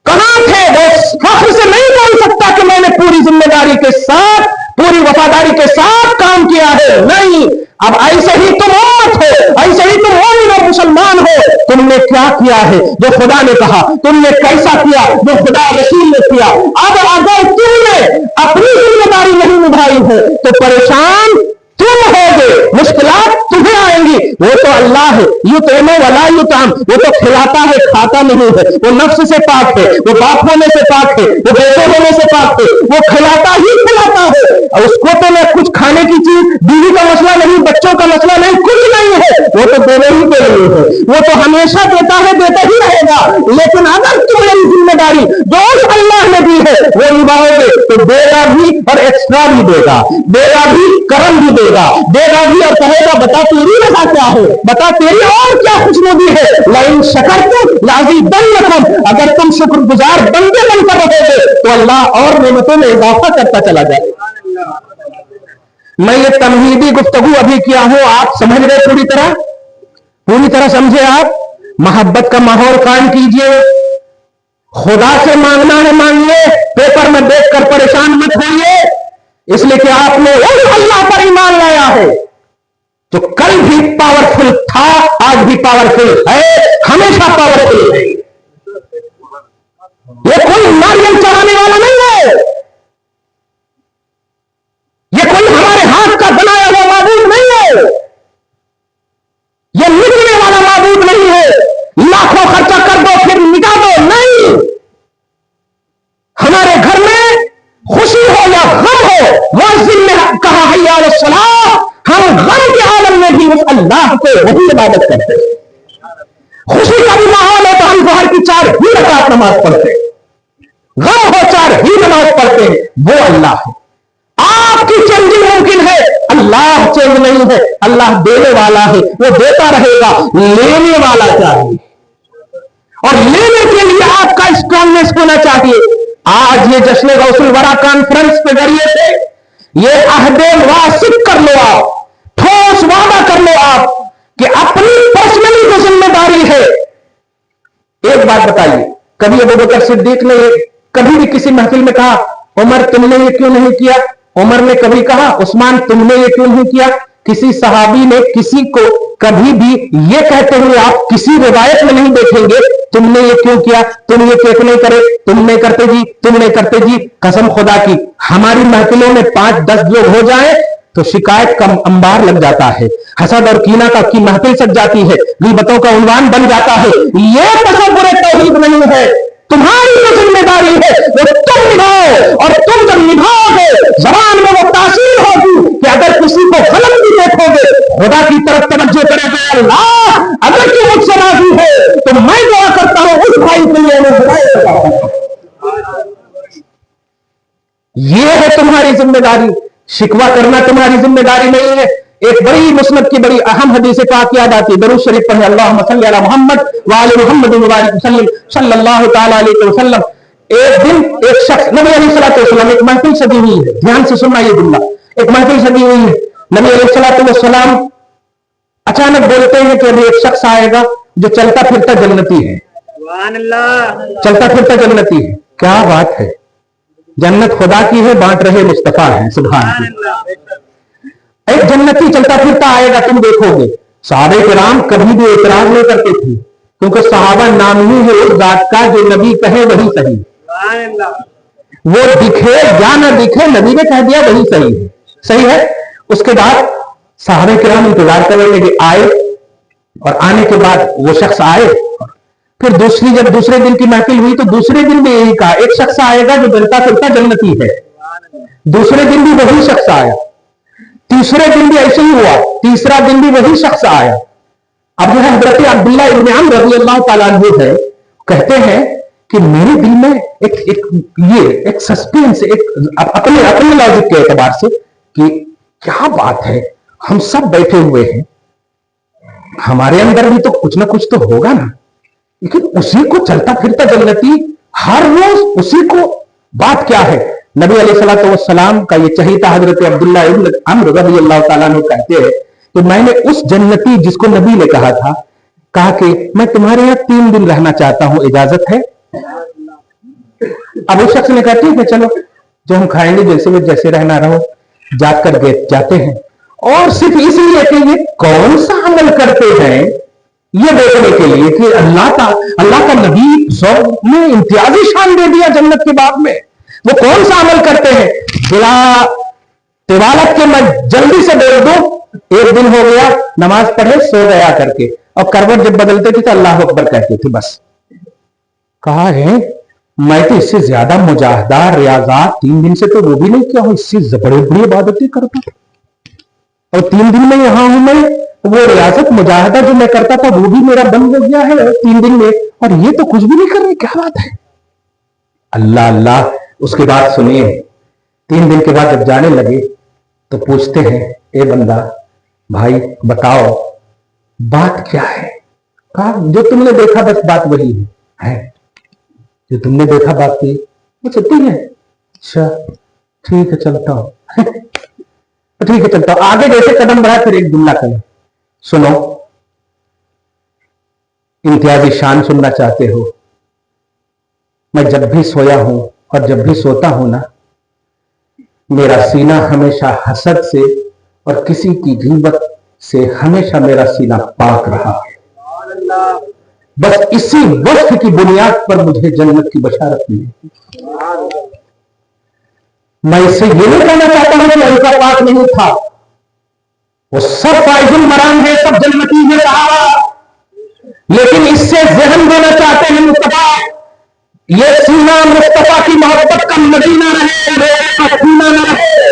Speaker 1: कहां थे। वो फख्र से नहीं बोल सकता कि मैंने पूरी जिम्मेदारी के साथ, पूरी वफादारी के साथ काम किया है। नहीं, अब ऐसे ही तुम उम्मत हो, ऐसे ही तुम मोमिन और मुसलमान हो। तुमने क्या किया है जो खुदा ने कहा, तुमने कैसा किया जो खुदा रसूल ने किया। अब अगर तुमने अपनी जिम्मेदारी नहीं निभाई है तो परेशान तुम होगे, मुश्किलात तुम्हें आएंगी। वो तो अल्लाह है, युतइमु वला युतअम, वो तो खिलाता है खाता नहीं है। वो नफ्स से पाक है, वो बाप होने से पाक है, वो बेटे होने से पाक है, वो खिलाता ही खिलाता है। और उसको तो न कुछ खाने की चीज, बीवी का मसला नहीं, बच्चों का मसला नहीं, कुछ नहीं है, वो तो देने ही के लिए है। वो तो हमेशा देता है, देता ही रहेगा। लेकिन अगर तुम्हारी जिम्मेदारी जो उस अल्लाह ने दी है वो निभाओगे तो देगा भी और एक्स्ट्रा भी देगा, देगा भी, करम भी देगा भी और कहेगा बता तेरी रजा क्या है, बता तेरी और क्या खुशनुदी है। लाइन शकर तुम लाज़िदन्नकुम, अगर तुम शुक्रगुजार बंदे बनकर रहोगे तो अल्लाह और नेमतों में इजाफा करता चला जाएगा। मैं ये तमहीदी गुफ्तगू अभी किया हूं, आप समझ रहे पूरी तरह समझे। आप मोहब्बत का माहौल कायम कीजिए। खुदा से मांगना है मांगिए, पेपर में देखकर परेशान मत होइए, इसलिए कि आपने उस अल्लाह पर ईमान लाया है जो कल भी पावरफुल था, आज भी पावरफुल है, हमेशा पावरफुल है। ये कोई नारियल चढ़ाने वाला नहीं है, ये कोई हमारे हाथ का बनाया हुआ माबूद नहीं है, ये मिटने वाला माबूद नहीं है। लाखों खर्चा कर दो फिर मिटा दो, नहीं। हमारे घर में खुशी हो या गम हो, मुअज्जिन ने कहा हय्या अला सलाह, हम गम के आलम में भी उस अल्लाह को वही इबादत करते हैं। खुशी का भी माहौल है तो हम ज़ोहर की 4 ही रकात नमाज पढ़ते हैं, गम हो 4 ही नमाज पढ़ते हैं, वो अल्लाह है। आपकी चेंजिंग मुमकिन है, अल्लाह चेंज नहीं है। अल्लाह देने वाला है, वो देता रहेगा, लेने वाला चाहिए और लेने के लिए आपका स्ट्रांगनेस होना चाहिए। आज ये जश्न गौसुल वरा कॉन्फ्रेंस पे जरिए से ये अहदे वासिक कर लो, आप ठोस वादा कर लो आप कि अपनी पर्सनली जो जिम्मेदारी है। एक बात बताइए, कभी अबू बकर सिद्दीक ने कभी भी किसी महफिल में कहा उमर तुमने ये क्यों नहीं किया? उमर ने कभी कहा उस्मान तुमने ये क्यों नहीं किया? किसी सहाबी ने किसी को कभी भी ये कहते हुए आप किसी रिवायत में नहीं देखेंगे तुमने ये क्यों किया, तुम ये क्यों नहीं करे, तुम नहीं करते जी, तुम नहीं करते जी। कसम खुदा की हमारी महफिलों में 5-10 लोग हो जाए तो शिकायत का अंबार लग जाता है, हसद और कीना का की महफिल सज जाती है, गीबतों का उन्वान बन जाता है। ये तसव्वुर तौहीद नहीं है। तुम्हारी जो जिम्मेदारी है वो तुम निभाओ, और तुम जब निभाओगे जबान में वो तासीर होगी कि अगर किसी को गलत भी देखोगे खुदा की तरफ तवज्जो करेगा, अल्लाह अगर तू मुझसे राजी है तो मैं दुआ करता हूं उस भाई के लिए मैं ये है तुम्हारी जिम्मेदारी। शिकवा करना तुम्हारी जिम्मेदारी नहीं है। एक बड़ी मुस्नद की बड़ी अहम हदीस पाक याद आती है, दरूद शरीफ पढ़े अल्लाहुम्मा सल्ली अला मुहम्मद व आले मुहम्मद व बारिक वसल्लम सल्लल्लाहु तआला अलैहि वसल्लम। एक दिन एक शख्स नबी अलैहिस्सलातु वस्सलाम, एक महफिल सजी हुई है, ध्यान से सुनना ये जुमला, एक महफिल सजी हुई है, नबी अलैहिस्सलातु वस्सलाम अचानक बोलते हैं कि अभी एक शख्स आएगा जो चलता फिरता जन्नती है। सुभान अल्लाह, चलता फिरता जन्नती है, क्या बात है। जन्नत खुदा की है, बांट रहे मुस्तफा है, सुभान अल्लाह। एक जन्नती चलता फिरता आएगा, तुम देखोगे। सहाबे किराम कभी भी एतराज नहीं करते थे, क्योंकि सहाबा नाम ही है उस जात का जो नबी कहे वही सही। वो दिखे या न दिखे, नबी ने कह दिया वही सही है, सही है। उसके बाद सहाबे किराम इंतजार करने लगे, आए, और आने के बाद वो शख्स आए। फिर जब दूसरे दिन की महफिल हुई तो दूसरे दिन भी यही कहा, एक शख्स आएगा जो चलता फिरता जन्नती है। दूसरे दिन भी वही शख्स आया, तीसरे दिन भी ऐसे ही हुआ, तीसरा दिन भी वही शख्स आया। अब जो है हजरत अब्दुल्लाह इब्न अम्र रज़ियल्लाहु ताला अन्हु है, कहते हैं कि मेरे दिल में एक सस्पेंस, एक अपने लॉजिक के एतबार से कि क्या बात है, हम सब बैठे हुए हैं, हमारे अंदर भी तो कुछ ना कुछ तो होगा ना, लेकिन उसी को चलता फिरता जन्नती हर रोज उसी को, बात क्या है। नबी अलैहिस्सलातु वस्सलाम का ये चहीता हजरत अब्दुल्लाह इब्न अम्र रज़ियल्लाहु ताला अन्हु कहते हैं تو میں نے اس جنتی جس کو نبی نے کہا کہ میں تمہارے یہاں 3 دن رہنا چاہتا ہوں، اجازت ہے؟ اب اس شخص نے کہا ٹھیک ہے چلو، جو ہم کھائیں گے جیسے رہنا رہو، جاگ کر جاتے ہیں، اور صرف اس لیے کہ یہ کون سا عمل کرتے ہیں یہ دیکھنے کے لیے کہ اللہ کا نبی سب میں امتیازی شان دے دیا جنت کے باب میں، وہ کون سا عمل کرتے ہیں بلا طوالت کے میں جلدی سے بول دوں، 1 دن ہو گیا نماز پڑھے سو گیا کر کے، اور کروٹ جب بدلتے تھے تو اللہ اکبر کہتے تھے بس۔ کہا ہے میں تو اس سے زیادہ مجاہدہ ریاضات 3 دن سے تو وہ بھی نہیں کیا ہوں، اس سے بڑی بڑی عبادتیں کرتا تھا، اور 3 دن میں یہاں ہوں میں، وہ ریاضت مجاہدہ جو میں کرتا تھا وہ بھی میرا بند ہو گیا ہے 3 دن میں، اور یہ تو کچھ بھی نہیں کر رہے، کیا بات ہے؟ اللہ اللہ۔ اس کے بعد سنیے، 3 دن کے بعد جب جانے لگے تو پوچھتے ہیں اے بندہ بھائی بتاؤ بات کیا ہے؟ کہا جو تم نے دیکھا بس بات وہی ہے، جو تم نے دیکھا بات کی وہ چھٹی ہے۔ اچھا ٹھیک ہے چلتا ہوں ٹھیک ہے چلتا ہوں، آگے جیسے قدم بڑھا پھر ایک جملہ کریں، سنو امتیازی شان سننا چاہتے ہو؟ میں جب بھی سویا ہوں اور جب بھی سوتا ہوں نا، میرا سینہ ہمیشہ حسد سے اور کسی کی غیبت سے ہمیشہ میرا سینہ پاک رہا ہے، بس اسی وصف کی بنیاد پر مجھے جنت کی بشارت ملی۔ میں اس سے یہ نہیں کہنا چاہتا ہوں کہ ان کا پاک نہیں تھا، وہ سب فائز المرام ہے، سب جنتی ہے صحابہ، لیکن اس سے ذہن دینا چاہتے ہیں مصطفیٰ، یہ سینہ مصطفیٰ کی محبت کا مدینہ رہے، لوگوں کا سینہ نہ رہے،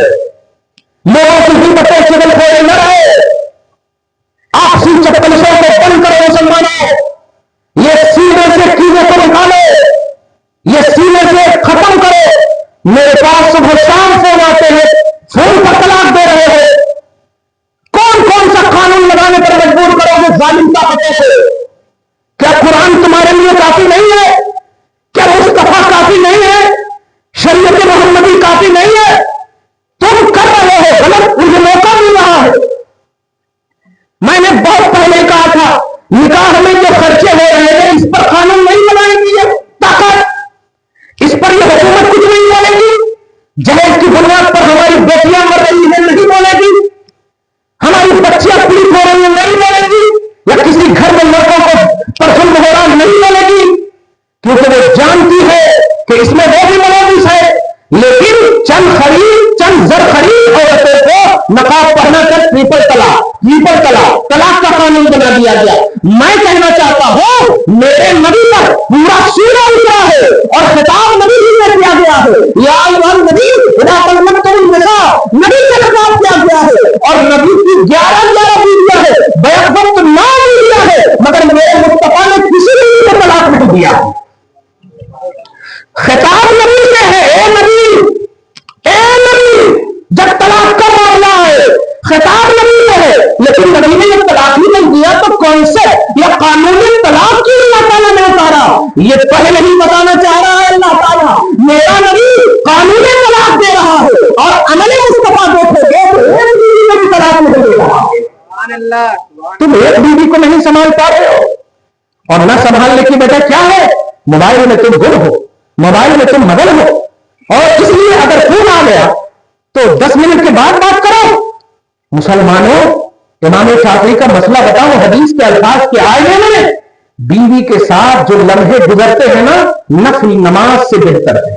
Speaker 1: لوگوں کی غیبتیں چغل خورے نہ رہے۔ آپسی چپلشوں کو بند کرو مسلمانوں، یہ سینے سے کیڑے کو نکالو، یہ سینے سے ختم کرو۔ میرے پاس صبح شام فون آتے ہیں، فون پر طلاق دے رہے ہیں، کون سا قانون لگانے پر مجبور کرو گے ظالم طاقتوں سے؟ کیا قرآن تمہارے لیے کافی نہیں ہے؟ کیا مصطفیٰ کافی نہیں ہے؟ شریعت محمدی کافی نہیں ہے؟ تم کر رہے ہو غلط، مجھے موقع مل رہا ہے۔ میں نے بہت پہلے کہا تھا نکاح میں جو خرچے ہو رہے ہیں اس پر قانون نہیں بنائے گی یہ طاقت، اس پر یہ حکومت کچھ نہیں بولے گی، جہیز کی بنیاد پر ہماری بیٹیاں مر رہی ہیں نہیں بولے گی، ہماری بچیاں پلیت ہو رہی ہیں نہیں بولے گی، یا کسی گھر میں لڑکوں کو پرسن ہو رہا نہیں بولے گی، کیونکہ وہ جانتی ہے کہ اس میں وہ بھی ملوث ہے۔ لیکن چند زر خرید عورتوں کو نقاب پہنا کر ٹرپل طلاق کا قانون بنا دیا گیا۔ میں کہنا چاہتا ہوں میرے نبی پر پورا سورہ اترا ہے اور خطاب نبی سے کیا گیا ہے، یا ایھا النبی اذا طلقتم النساء، نبی سے خطاب کیا گیا ہے، اور نبی کی 11 بیویاں ہے، بیک وقت 9 بیویاں ہے، مگر میرے مصطفیٰ نے کسی بیوی کو طلاق نہیں دیا۔ خطاب نبی سے ہے، اے نبی جب طلاق کا معاملہ ہے خطاب نبی سے ہے، لیکن نبی نے یہ طلاق ہی نہیں دیا تو کون سے یا قانونی طلاق کیوں اللہ تعالیٰ نے اتارا؟ یہ پہلے نہیں بتانا چاہ رہا ہے اللہ تعالیٰ، میرا نبی قانونی طلاق دے رہا ہے، اور عمل مصطفیٰ دیکھو گے تو ایک بیوی کو بھی طلاق نہیں دے رہا ہے۔ تم ایک بیوی کو نہیں سنبھال پا رہے ہو، اور نہ سنبھالنے کی وجہ کیا ہے؟ موبائل میں تم گم ہو، موبائل میں تم مگن ہو، اور اس لیے اگر فون آ گیا تو 10 منٹ کے بعد بات کرو۔ مسلمانوں امام شافعی کا مسئلہ بتاؤ، حدیث کے الفاظ کے آئے میں بیوی کے ساتھ جو لمحے گزرتے ہیں نا نفل نماز سے بہتر ہے،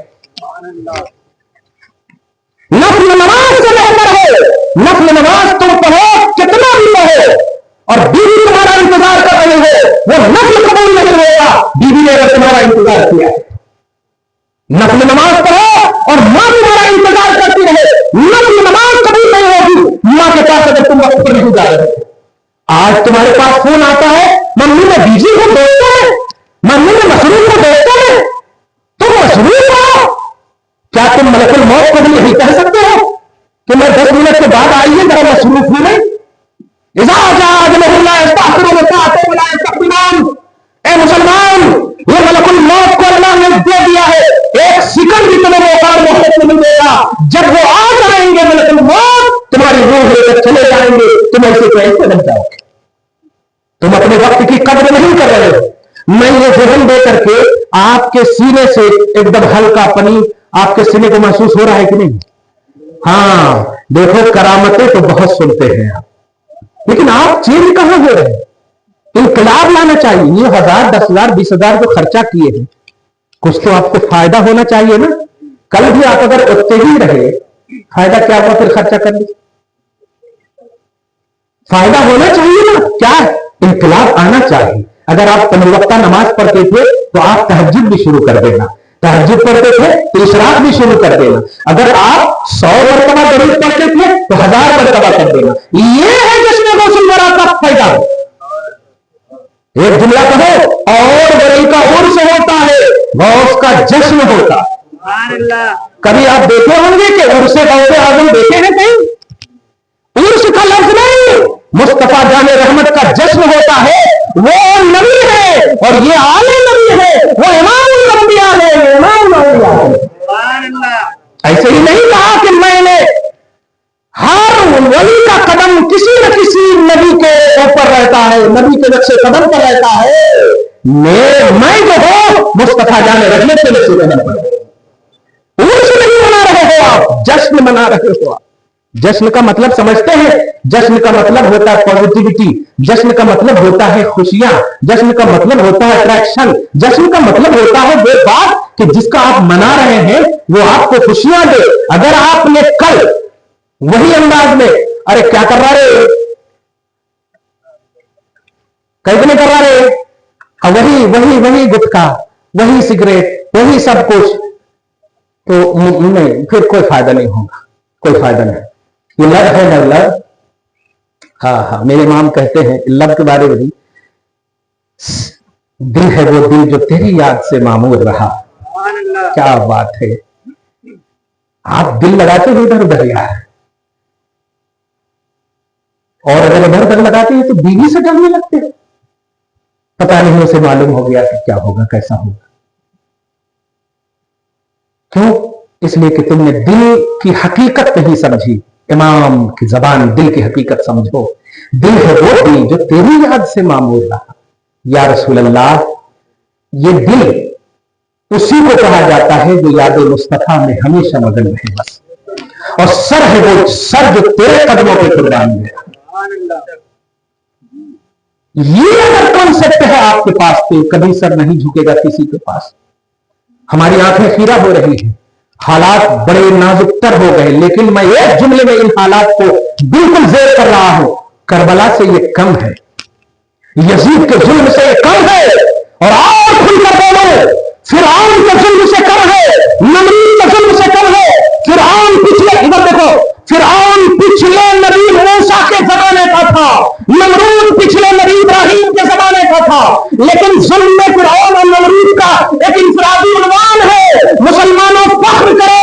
Speaker 1: نفل نماز سے بہتر ہے۔ نفل نماز تم پڑھو کتنا بھی پڑھو اور بیوی تمہارا انتظار کر رہی ہے، وہ نفل قبول نہیں ہوگا بیوی نے اگر تمہارا انتظار کیا۔ نفل نماز پڑھو اور ماں تمہارا انتظار کرتی رہے، نفل نماز کبھی نہیں ہوگی ماں کے پاس اگر تم وقت پر نہیں جا رہے۔ آج تمہارے پاس فون آتا ہے، ممی میں بیجی ہوں دوستوں میں، ممی میں مصروف ہوں دوستوں میں، تم مصروف ہو، کیا تم ملک الموت کو بھی یہی کہہ سکتے ہو کہ میں 10 منٹ کے بعد آئیے ذرا مصروف ہوں میں؟ اذا جاء اجلهم لا يستأخرون ساعة ولا يستقدمون۔ اے مسلمان، یہ ملک الموت کو اللہ نے دے دیا ہے، 1 سیکنڈ بھی تمہیں موقع محبت نہیں دے گا۔ جب وہ آ جائیں گے ملک الموت تمہاری روح لے کر چلے جائیں گے، तुम ऐसे कैसे बन जाओगे? तुम अपने वक्त की कदर नहीं कर रहे हो। मैं ये जहन दे करके आपके सीने से एकदम हल्का पनी आपके सीने को महसूस हो रहा है कि नहीं? हाँ, देखो करामतें तो बहुत सुनते हैं आप, लेकिन आप चेंज कहां हो रहे हैं? इनकलाब लाना चाहिए। ये 1000, 10,000, 20,000 जो खर्चा किए हैं, कुछ तो आपको फायदा होना चाहिए ना। कल भी आप अगर उतने ही रहे, फायदा क्या हुआ फिर खर्चा करने? फायदा होना चाहिए ना। क्या इनकलाब आना चाहिए। अगर आप 5 वक्ता नमाज पढ़ते थे तो आप तहज्जुद भी शुरू कर देना, तहज्जुद पढ़ते थे तो इशराक भी शुरू कर देना। अगर आप 100 मरतबा दरूद पढ़ते थे तो 1000 मरतबा कर देना। ये है जश्न गौसुल वरा का फायदा। एक जुमला कहो, और वली का उर्स होता है, गौस का जश्न होता। कभी आप देखे होंगे कि उर्से गौसे आजम देखे हैं कहीं? उर्स का लफ्ज नहीं, मुस्तफा जाने रहमत का जश्न होता है। वो नबी है और ये आले नबी है, वो इमामुल अंबिया है, इमामुल अंबिया है। ऐसे ही नहीं कहा कि मैंने हर वली का कदम किसी न किसी नबी के ऊपर रहता है, नबी के नक्शे कदम पर रहता है। मैं जो हो मुस्तफा जाने रहमत के नक्शे कदम पर। उर्स नहीं मना रहे हो आप, जश्न मना रहे हो आप। जश्न का मतलब समझते हैं? जश्न का मतलब होता है पॉजिटिविटी, जश्न का मतलब होता है खुशियां, जश्न का मतलब होता है अट्रैक्शन, जश्न का मतलब होता है वो बात कि जिसका आप मना रहे हैं वो आपको खुशियां दे। अगर आपने कल वही अंदाज में, अरे क्या कर रहा रे, कैसे कर रहा रे, वही वही वही गुटखा, वही सिगरेट, वही सब कुछ, तो नहीं, फिर कोई फायदा नहीं होगा, कोई फायदा नहीं। ये लव है ना, लव। हाँ, मेरे इमाम कहते हैं लव के बारे में भी, दिल है वो दिल जो तेरी याद से मामूर रहा। क्या बात है। आप दिल लगाते हो इधर उधर यार, और अगर इधर उधर लगाते हैं तो बीवी से डरने लगते हैं। पता नहीं उसे मालूम हो गया कि क्या होगा, कैसा होगा। क्यों? इसलिए कि तुमने दिल की हकीकत नहीं समझी। इमाम की जबान, दिल की हकीकत समझो। दिल है वो दिल जो तेरी याद से मामूर रहा। या रसूल अल्लाह, ये दिल उसी को कहा जाता है जो याद मुस्तफा में हमेशा मगन रहे बस। और सर है वो सर जो तेरे कदमों पे कुर्बान है। ये अगर कॉन्सेप्ट है आपके पास तो कभी सर नहीं झुकेगा किसी के पास। हमारी आंखें खीरा हो रही है, हालात बड़े नाजुकतर हो गए, लेकिन मैं एक जुमले में इन हालात को बिल्कुल जेर कर रहा हूं। करबला से ये कम है, यजीद के जुल्म से ये कम है, और खुलकर बोलो, फिरौन के जुल्म से कम है, नमरूद के जुल्म से कम है। फिरौन पिछले, इधर देखो, फिरौन पिछले नबी मूसा के जमाने का था, नमरूद पिछले नबी इब्राहिम के जमाने का था, लेकिन जुल्म में फिरौन और नमरूद का एक इंफरादी उन्वान है। मुसलमानों फख्र करो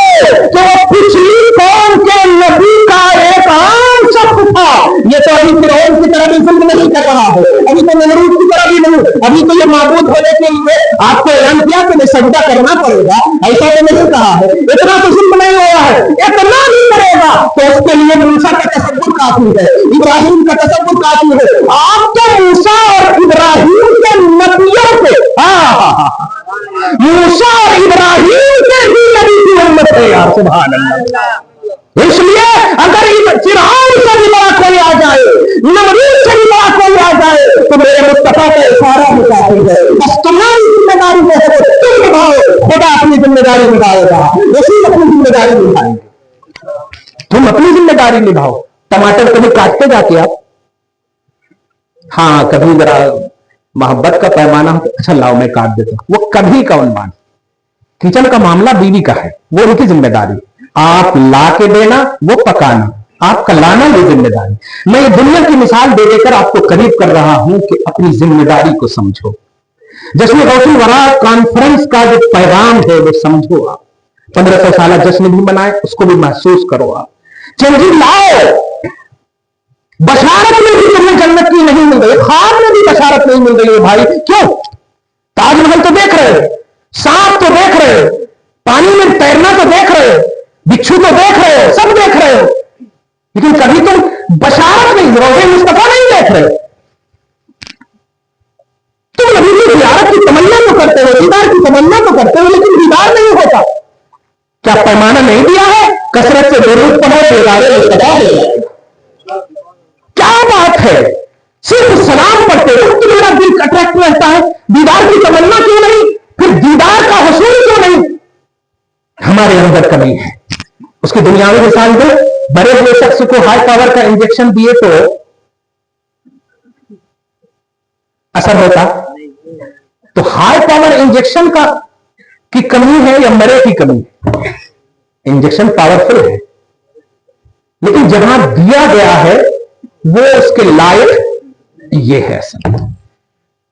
Speaker 1: कि वो पिछली कौम के नबी का एक आम शख्स था। ये तो अभी फिरौन की तरह भी जुल्म नहीं कर रहा है, अभी तो नमरूद की तरह भी नहीं, अभी तो ये माबूद होने के लिए आपको ऐलान किया कि सजदा करना पड़ेगा, ऐसा तो नहीं कहा है। इतना तो जुल्म नहीं हुआ है, इतना भी करेगा तो उसके लिए मूसा का तसव्वुर काफी है, इब्राहिम का तसव्वुर काफी है। आपके मूसा और इब्राहिम के नबियों से, मूसा और इब्राहिम के भी नबी की उम्मत है यार, सुभान अल्लाह। इसलिए अगर फिरौन से भी बड़ा कोई आ जाए, नमरूद से भी बड़ा कोई आ जाए, तो मेरे मुस्तफा का इशारा ही काफी है। बस तुम्हारी जिम्मेदारी जो है तुम निभाओ, खुदा अपनी जिम्मेदारी निभाएगा, उसी अपनी जिम्मेदारी निभाएंगे। तुम अपनी जिम्मेदारी निभाओ। टमाटर कभी काटते जाके आप, हाँ कभी जरा मोहब्बत का पैमाना हो, अच्छा लाओ मैं काट देता हूं, वो कभी का उन्मान। किचन का मामला बीवी का है, वो उनकी जिम्मेदारी। आप ला के देना, वो पकाना, आपका लाना ये जिम्मेदारी। मैं ये दुनिया की मिसाल दे देकर आपको करीब कर रहा हूं कि अपनी जिम्मेदारी को समझो। जश्न गौसुल वरा कॉन्फ्रेंस का जो पैगाम है वो समझो। आप 1500 साल जश्न भी मनाए, उसको भी महसूस करो। आप चेंजिंग लाओ। बशारत में भी तुम्हें जन्नत की नहीं मिल रही, ख्वाब में भी बशारत नहीं मिल रही है भाई। क्यों? ताजमहल तो देख रहे हो, सांप तो देख रहे हो, पानी में तैरना तो देख रहे हो, बिच्छू तो देख रहे हो, सब देख रहे हो, लेकिन कभी तुम बशारत नहीं। रोज़े मुस्तफा नहीं देख रहे, तुम नबी की ज़ियारत की तमन्ना तो करते हो, दीदार की तमन्ना तो करते हो, लेकिन दीदार नहीं होता। क्या पैमाना नहीं दिया है? कसरत से दरूद पढ़ो, दीदारे मुस्तफा हो जाएगा। क्या बात है, सिर्फ सलाम पढ़ते हो तुम्हारा दिल अट्रैक्ट रहता है, दीदार की तमन्ना क्यों नहीं? फिर दीदार का हुसूल क्यों नहीं? हमारे अंदर कमी है। उसकी दुनियावी मिसाल दो, बड़े हुए शख्स को हाई पावर का इंजेक्शन दिए तो असर होता? तो हाई पावर इंजेक्शन का की कमी है या मरे की कमी? इंजेक्शन पावरफुल है, लेकिन जहां दिया गया है वो उसके लायक ये है।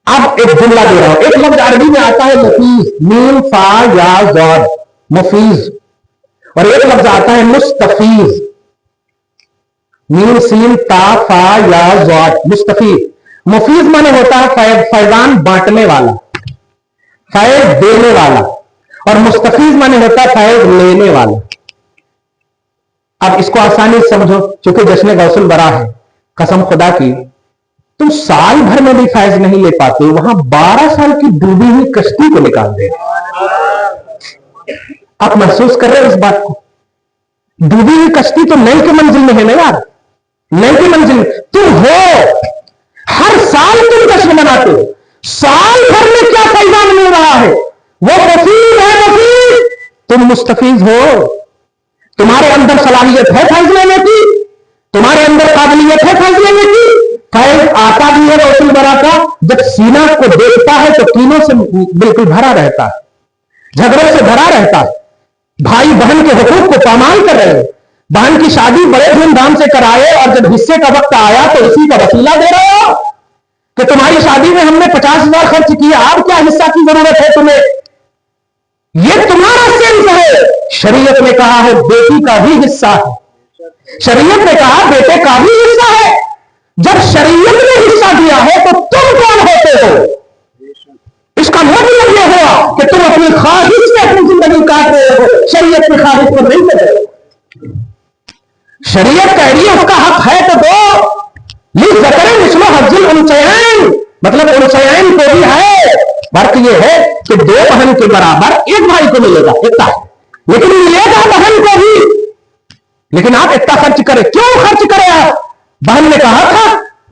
Speaker 1: अब एक जुमला दे रहा हूं, एक लफ्ज अरबी में आता है मुफीज, मीम फा या ज़ाद, मुफीज, और एक लफ्ज आता है मुस्तफीज, मीम सीन ता फा या ज़ाद, मुस्तफीज। मुफीज माने होता है फैजान बांटने वाला, फैज देने वाला, और मुस्तफीज माने होता है फैज लेने वाला। अब इसको आसानी से समझो, क्योंकि जश्न गौसुल बरा है, कसम खुदा की तुम साल भर में भी फैज नहीं ले पाते, वहां 12 साल की डूबी हुई कश्ती को निकाल दे। आप महसूस कर रहे हो इस बात को? डूबी हुई कश्ती तो नई की मंजिल में है ना यार, नई की मंजिल तुम हो। हर साल तुम जश्न मनाते हो, साल भर में क्या फैजान मिल रहा है? वो मुफीज है, मुफीज। तुम मुस्तफीज हो, तुम्हारे अंदर सलाहियत है फैज लेने की, तुम्हारे अंदर काबिलियत है फैज लेने की। फैज आता भी है रसूल बरा का, जब सीना को देखता है तो कीनों से बिल्कुल भरा रहता है, झगड़ों से भरा रहता है। भाई बहन के हुकूक को पामाल कर रहे हो, बहन की शादी बड़े धूमधाम से कराए और जब हिस्से का वक्त आया तो इसी का वसीला दे रहे हो कि तुम्हारी शादी में हमने 50,000 खर्च किया, अब क्या हिस्सा की जरूरत है तुम्हें? ये तुम्हारा सेंस है। शरीयत ने कहा है बेटी का भी हिस्सा है, शरीयत ने कहा बेटे का भी हिस्सा है। जब शरीयत ने हिस्सा दिया है तो तुम कौन होते हो? इसका मतलब यह हुआ कि तुम अपनी ख्वाहिश से अपनी जिंदगी काट रहे हो, शरीयत की ख्वाहिश को नहीं कर रहे हो। शरीयत कह रही है उसका हक है तो दो, मतलब उनसैन को भी है। फर्क यह है कि 2 बहन के बराबर एक भाई को मिलेगा इतना, लेकिन मिलेगा बहन को भी। लेकिन आप इतना खर्च करें, क्यों खर्च करें? आप बहन ने कहा था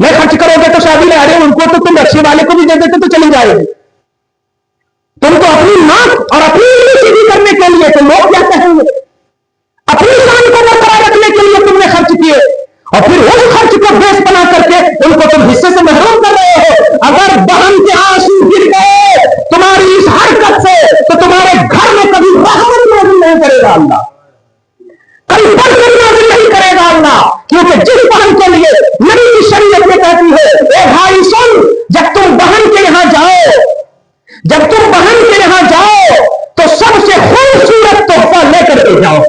Speaker 1: मैं खर्च करोगे तो शादी में, अरे उनको तो तुम रक्षे वाले को भी दे देते तो चली जाएगी। तुम तो अपनी नाक और अपनी सीधी करने के लिए तो लोग क्या कहेंगे, अपनी शान को बरकरार रखने के लिए तुमने खर्च किए, और फिर उस खर्च को बेस बना करके उनको तुम हिस्से से महरूम कर रहे हो। अगर बहन के आंसू गिर गए तुम्हारी इस हरकत से तो तुम्हारे घर में कभी रहमत नाज़िल नहीं करेगा अल्लाह, कभी बरकत नाज़िल नहीं करेगा अल्लाह। क्योंकि जिस बहन के लिए नबी की शरीयत में कहती है ए भाई सुन, जब तुम बहन के यहां जाओ, जब तुम बहन के यहां जाओ तो सबसे खूबसूरत तोहफा लेकर के जाओ।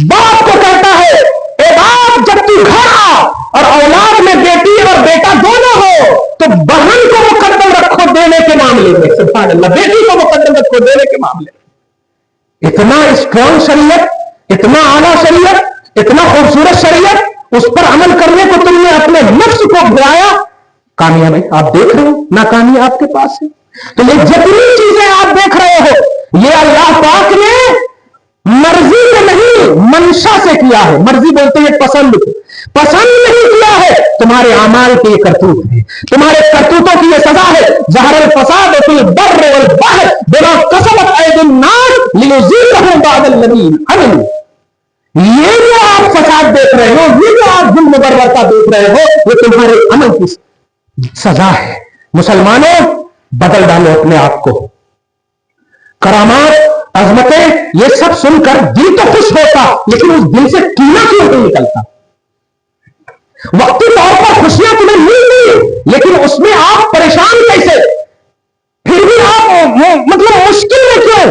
Speaker 1: बाप को कहता है ए बाप, जब तू घर आ और औलाद में बेटी और बेटा दोनों हो तो बहन को मुकद्दम रखो देने के मामले में, सुभान अल्लाह, बेटी को मुकद्दम रखो देने के मामले में। इतना स्ट्रॉन्ग शरीयत, इतना आला शरीयत, इतना खूबसूरत शरीयत, उस पर अमल करने को तुमने अपने नफ्स को भुलाया। कामयाबी आप देख रहे हो, नाकामी आपके पास है। तो ये जितनी चीजें आप देख रहे हो ये अल्लाह पाक ने मर्जी से नहीं मंशा से किया है। मर्जी बोलते हैं पसंद नहीं किया है, तुम्हारे अमाल की ये करतूत है, तुम्हारे करतूतों की ये सजा है। ज़हरल फसाद फिल बर्र वल बहर बिमा कसबत अयदीन नास लियुज़ीक़हुम बअदल लज़ी अमिलू। ये जो आप फसाद देख रहे हो, ये जो आप जुल्म बर्बरता देख रहे हो, ये तुम्हारे अमल की सजा है। मुसलमानों, बदल डालो अपने आप को। करामात, अजमतें, ये सब सुनकर दिल तो खुश होता, लेकिन उस दिल से कीना क्यों नहीं निकलता? वक्ती तौर पर खुशियां तुम्हें मिलती, लेकिन उसमें आप परेशान कैसे? फिर भी आप मतलब मुश्किल में क्यों?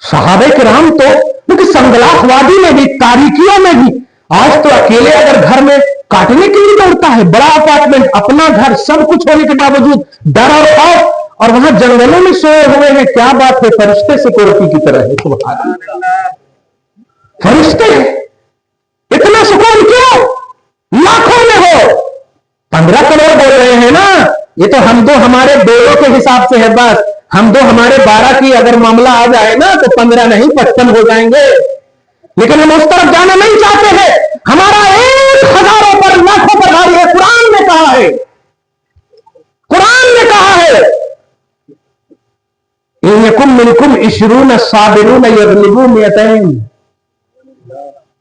Speaker 1: सहाबे किराम तो क्योंकि संगलाखवादी में भी, तारीकियों में भी, आज तो अकेले अगर घर में काटने के लिए दौड़ता है, बड़ा अपार्टमेंट, अपना घर, सब कुछ होने के बावजूद डर और खौफ, और वहां जंगलों में सोए हुए हैं। क्या बात है, फरिश्ते सिक्योरिटी की तरह है। फरिश्ते, इतना सुकून क्यों? लाखों में 15 करोड़ बोल रहे हैं ना, ये तो हम दो हमारे बेलों के हिसाब से है बस। हम दो हमारे 12 की अगर मामला आ जाए ना तो 15 नहीं 55 हो जाएंगे, लेकिन हम उस तरफ जाना नहीं चाहते हैं। हमारा 1000 पर लाखों पर भारी है। कुरान ने कहा है, कुरान ने कहा है, इनकुम मिनकुम इशरून साबिरून यगलिबू मियतैन,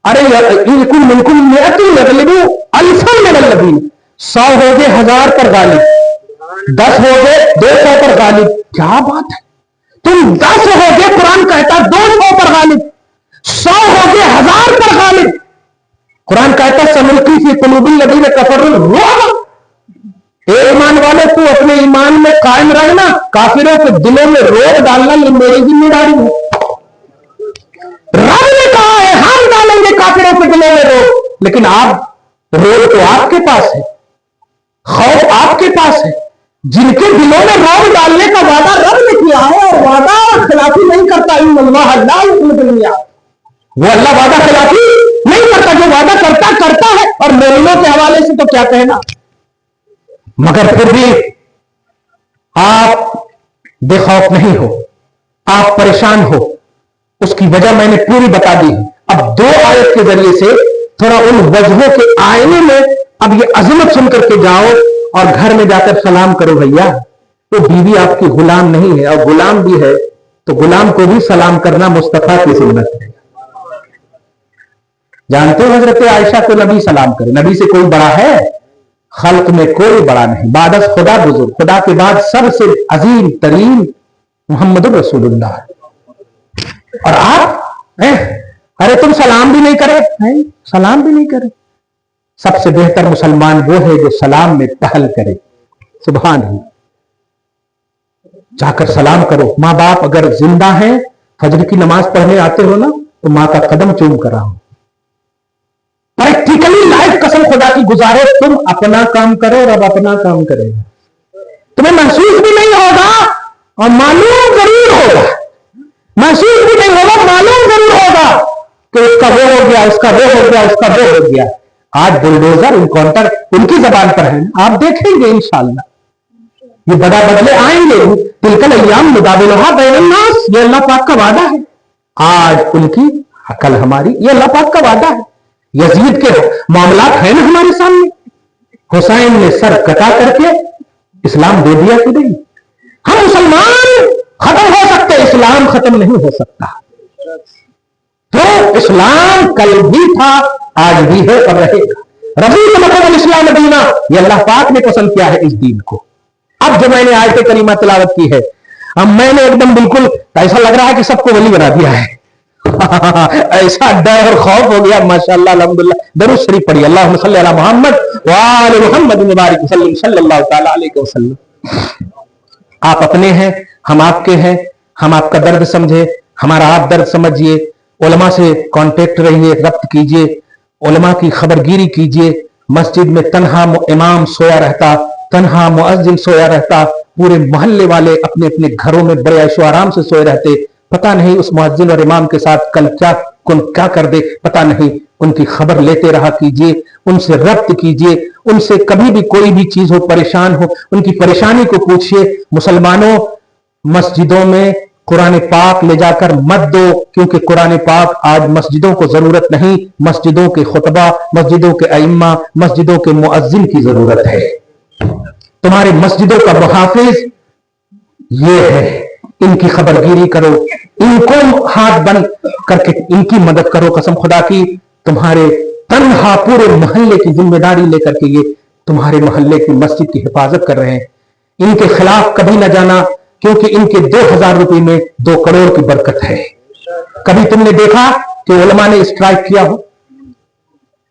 Speaker 1: अरे इनकुम मिनकुम मियतुन यगलिबू अल्फन मिनल्लज़ीन, 100 हो गए 1000 पर गालिब, 10 हो गए 200 पर गालिब। क्या बात है, तुम 10 हो गए, कुरान कहता 200 पर गालिब, 100 हो गए 1000 पर गालिब। कुरान कहता समुल्की फी कुलूबिल लज़ीना कफरुल रुअब, ईमान वाले तू अपने ईमान में कायम रहना, काफिरों के दिलों में रोक डालना ये मेरी जिम्मेदारी है। रब ने कहा है हम डालेंगे काफिरों के दिलों में रोक, लेकिन आप रोक तो आपके पास है, खौफ आपके पास है। जिनके दिलों में रोक डालने का वादा रब ने किया है और वादा खिलाफी नहीं करता, वो अल्लाह वादा खिलाफी नहीं करता, जो वादा करता है। और मोमिनों के हवाले से तो क्या कहना, मगर फिर भी आप बेखौफ नहीं हो, आप परेशान हो, उसकी वजह मैंने पूरी बता दी। अब 2 आयत के जरिए से थोड़ा उन वजहों के आईने में अब ये अजमत सुन करके जाओ और घर में जाकर सलाम करो। भैया तो बीवी आपकी गुलाम नहीं है, और गुलाम भी है तो गुलाम को भी सलाम करना मुस्तफा की सुन्नत है। जानते हो हजरत आयशा को नबी सलाम करे, नबी से कोई बड़ा है? खल्क में कोई बड़ा नहीं, बादस खुदा बुजुर्ग, खुदा के बाद सबसे अजीम तरीन मोहम्मद रसूलुल्लाह। और आप अरे तुम सलाम भी नहीं करे, सलाम भी नहीं करे। सबसे बेहतर मुसलमान वो है जो सलाम में पहल करे। सुभान अल्लाह, जाकर सलाम करो। माँ बाप अगर जिंदा हैं, फजर की नमाज पढ़ने आते हो ना, तो माँ का कदम चूम कर आओ। प्रैक्टिकली लाइफ कसम खुदा की गुजारो, तुम अपना काम करो और अब अपना काम करेगा। तुम्हें महसूस भी नहीं होगा और मालूम जरूर होगा, महसूस भी नहीं होगा, मालूम जरूर होगा कि उसका वो हो गया, उसका वो हो गया, उसका वो हो गया। आज बुलडोजर इनकाउंटर उनकी जबान पर है, आप देखेंगे इंशाअल्लाह ये बड़ा बदले आएंगे। तिलकल अय्याम मुदाविलुहा बैनन नास, ये अल्लाह पाक का वादा है। आज उनकी कल हमारी, ये अल्लाह पाक का वादा है। यजीद के मामलात है ना हमारे सामने, हुसैन ने सर कटा करके इस्लाम दे दिया कि नहीं। हम मुसलमान खत्म हो सकते, इस्लाम खत्म नहीं हो सकता। तो इस्लाम कल भी था, आज भी है और रहेगा। रज़ीतु लकुमुल इस्लाम दीना, ये अल्लाह पाक ने पसंद किया है इस दीन को। अब जो मैंने आयत करीमा तिलावत की है, अब मैंने एकदम बिल्कुल ऐसा लग रहा है कि सबको वली बना दिया है। ऐसा डर और खौफ हो गया, माशाअल्लाह अल्हम्दुलिल्लाह। दरूद शरीफ पढ़िए, अल्लाहुम्मा सल्ली अला मुहम्मद व आलि मुहम्मद मुबारक वसल्लम सल्लल्लाहु तआला अलैहि वसल्लम। आप अपने हैं, हम आपके हैं, हम आपका दर्द समझे, हमारा आप दर्द समझिए। उलमा से कांटेक्ट रहिए, रब्त कीजिए, उलमा की खबरगिरी कीजिए। मस्जिद में तन्हा इमाम सोया रहता, तन्हा मुअज्जिन सोया रहता, पूरे मोहल्ले वाले अपने अपने घरों में बड़े ऐशो आराम से सोए रहते। पता नहीं उस मुअज्जिन और इमाम के साथ कल क्या कर दे, पता नहीं। उनकी खबर लेते रहा कीजिए, उनसे रब्त कीजिए, उनसे कभी भी कोई भी चीज हो, परेशान हो, उनकी परेशानी को पूछिए। मुसलमानों, मस्जिदों में कुरान पाक ले जाकर मत दो, क्योंकि कुरान पाक आज मस्जिदों को जरूरत नहीं, मस्जिदों के खुतबा, मस्जिदों के अइम्मा, मस्जिदों के मुअज्जिन की जरूरत है। तुम्हारे मस्जिदों का मुहाफिज ये है, इनकी खबरगिरी करो, इनको हाथ बंद करके इनकी मदद करो। कसम खुदा की, तुम्हारे तन्हा पूरे मोहल्ले की जिम्मेदारी लेकर के ये तुम्हारे मोहल्ले की मस्जिद की हिफाजत कर रहे हैं। इनके खिलाफ कभी न जाना, क्योंकि इनके 2000 रुपए में 2 करोड़ की बरकत है। कभी तुमने देखा कि उलमा ने स्ट्राइक किया हो?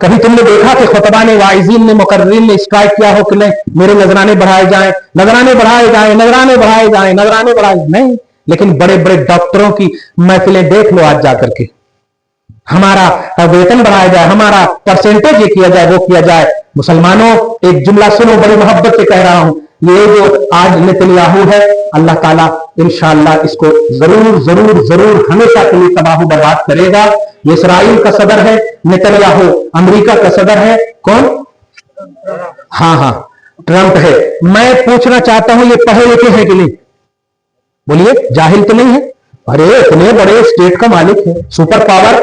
Speaker 1: कभी तुमने देखा कि खुतबा ने, वाइजीन ने, मुकर्रिरीन ने स्ट्राइक किया हो कि नहीं मेरे नजराने बढ़ाए जाएं, नजराने बढ़ाए जाएं, नजराने बढ़ाए जाएं, नजराने बढ़ाए? नहीं। लेकिन बड़े बड़े डॉक्टरों की महफिलें देख लो आज जाकर के, हमारा वेतन बढ़ाया जाए, हमारा परसेंटेज ये किया जाए, वो किया जाए। मुसलमानों, एक जुमला सुनो, बड़ी मोहब्बत से कह रहा हूं। ये जो आज नेतन्याहू है, अल्लाह ताला इंशाअल्लाह इसको जरूर जरूर जरूर हमेशा के लिए तबाह बर्बाद करेगा। ये इसराइल का सदर है नेतन्याहू, अमेरिका का सदर है कौन? हाँ, ट्रंप है। मैं पूछना चाहता हूं ये पढ़े लिखे हैं कि नहीं? बोलिए, जाहिल तो नहीं है? अरे इतने बड़े स्टेट का मालिक है, सुपर पावर,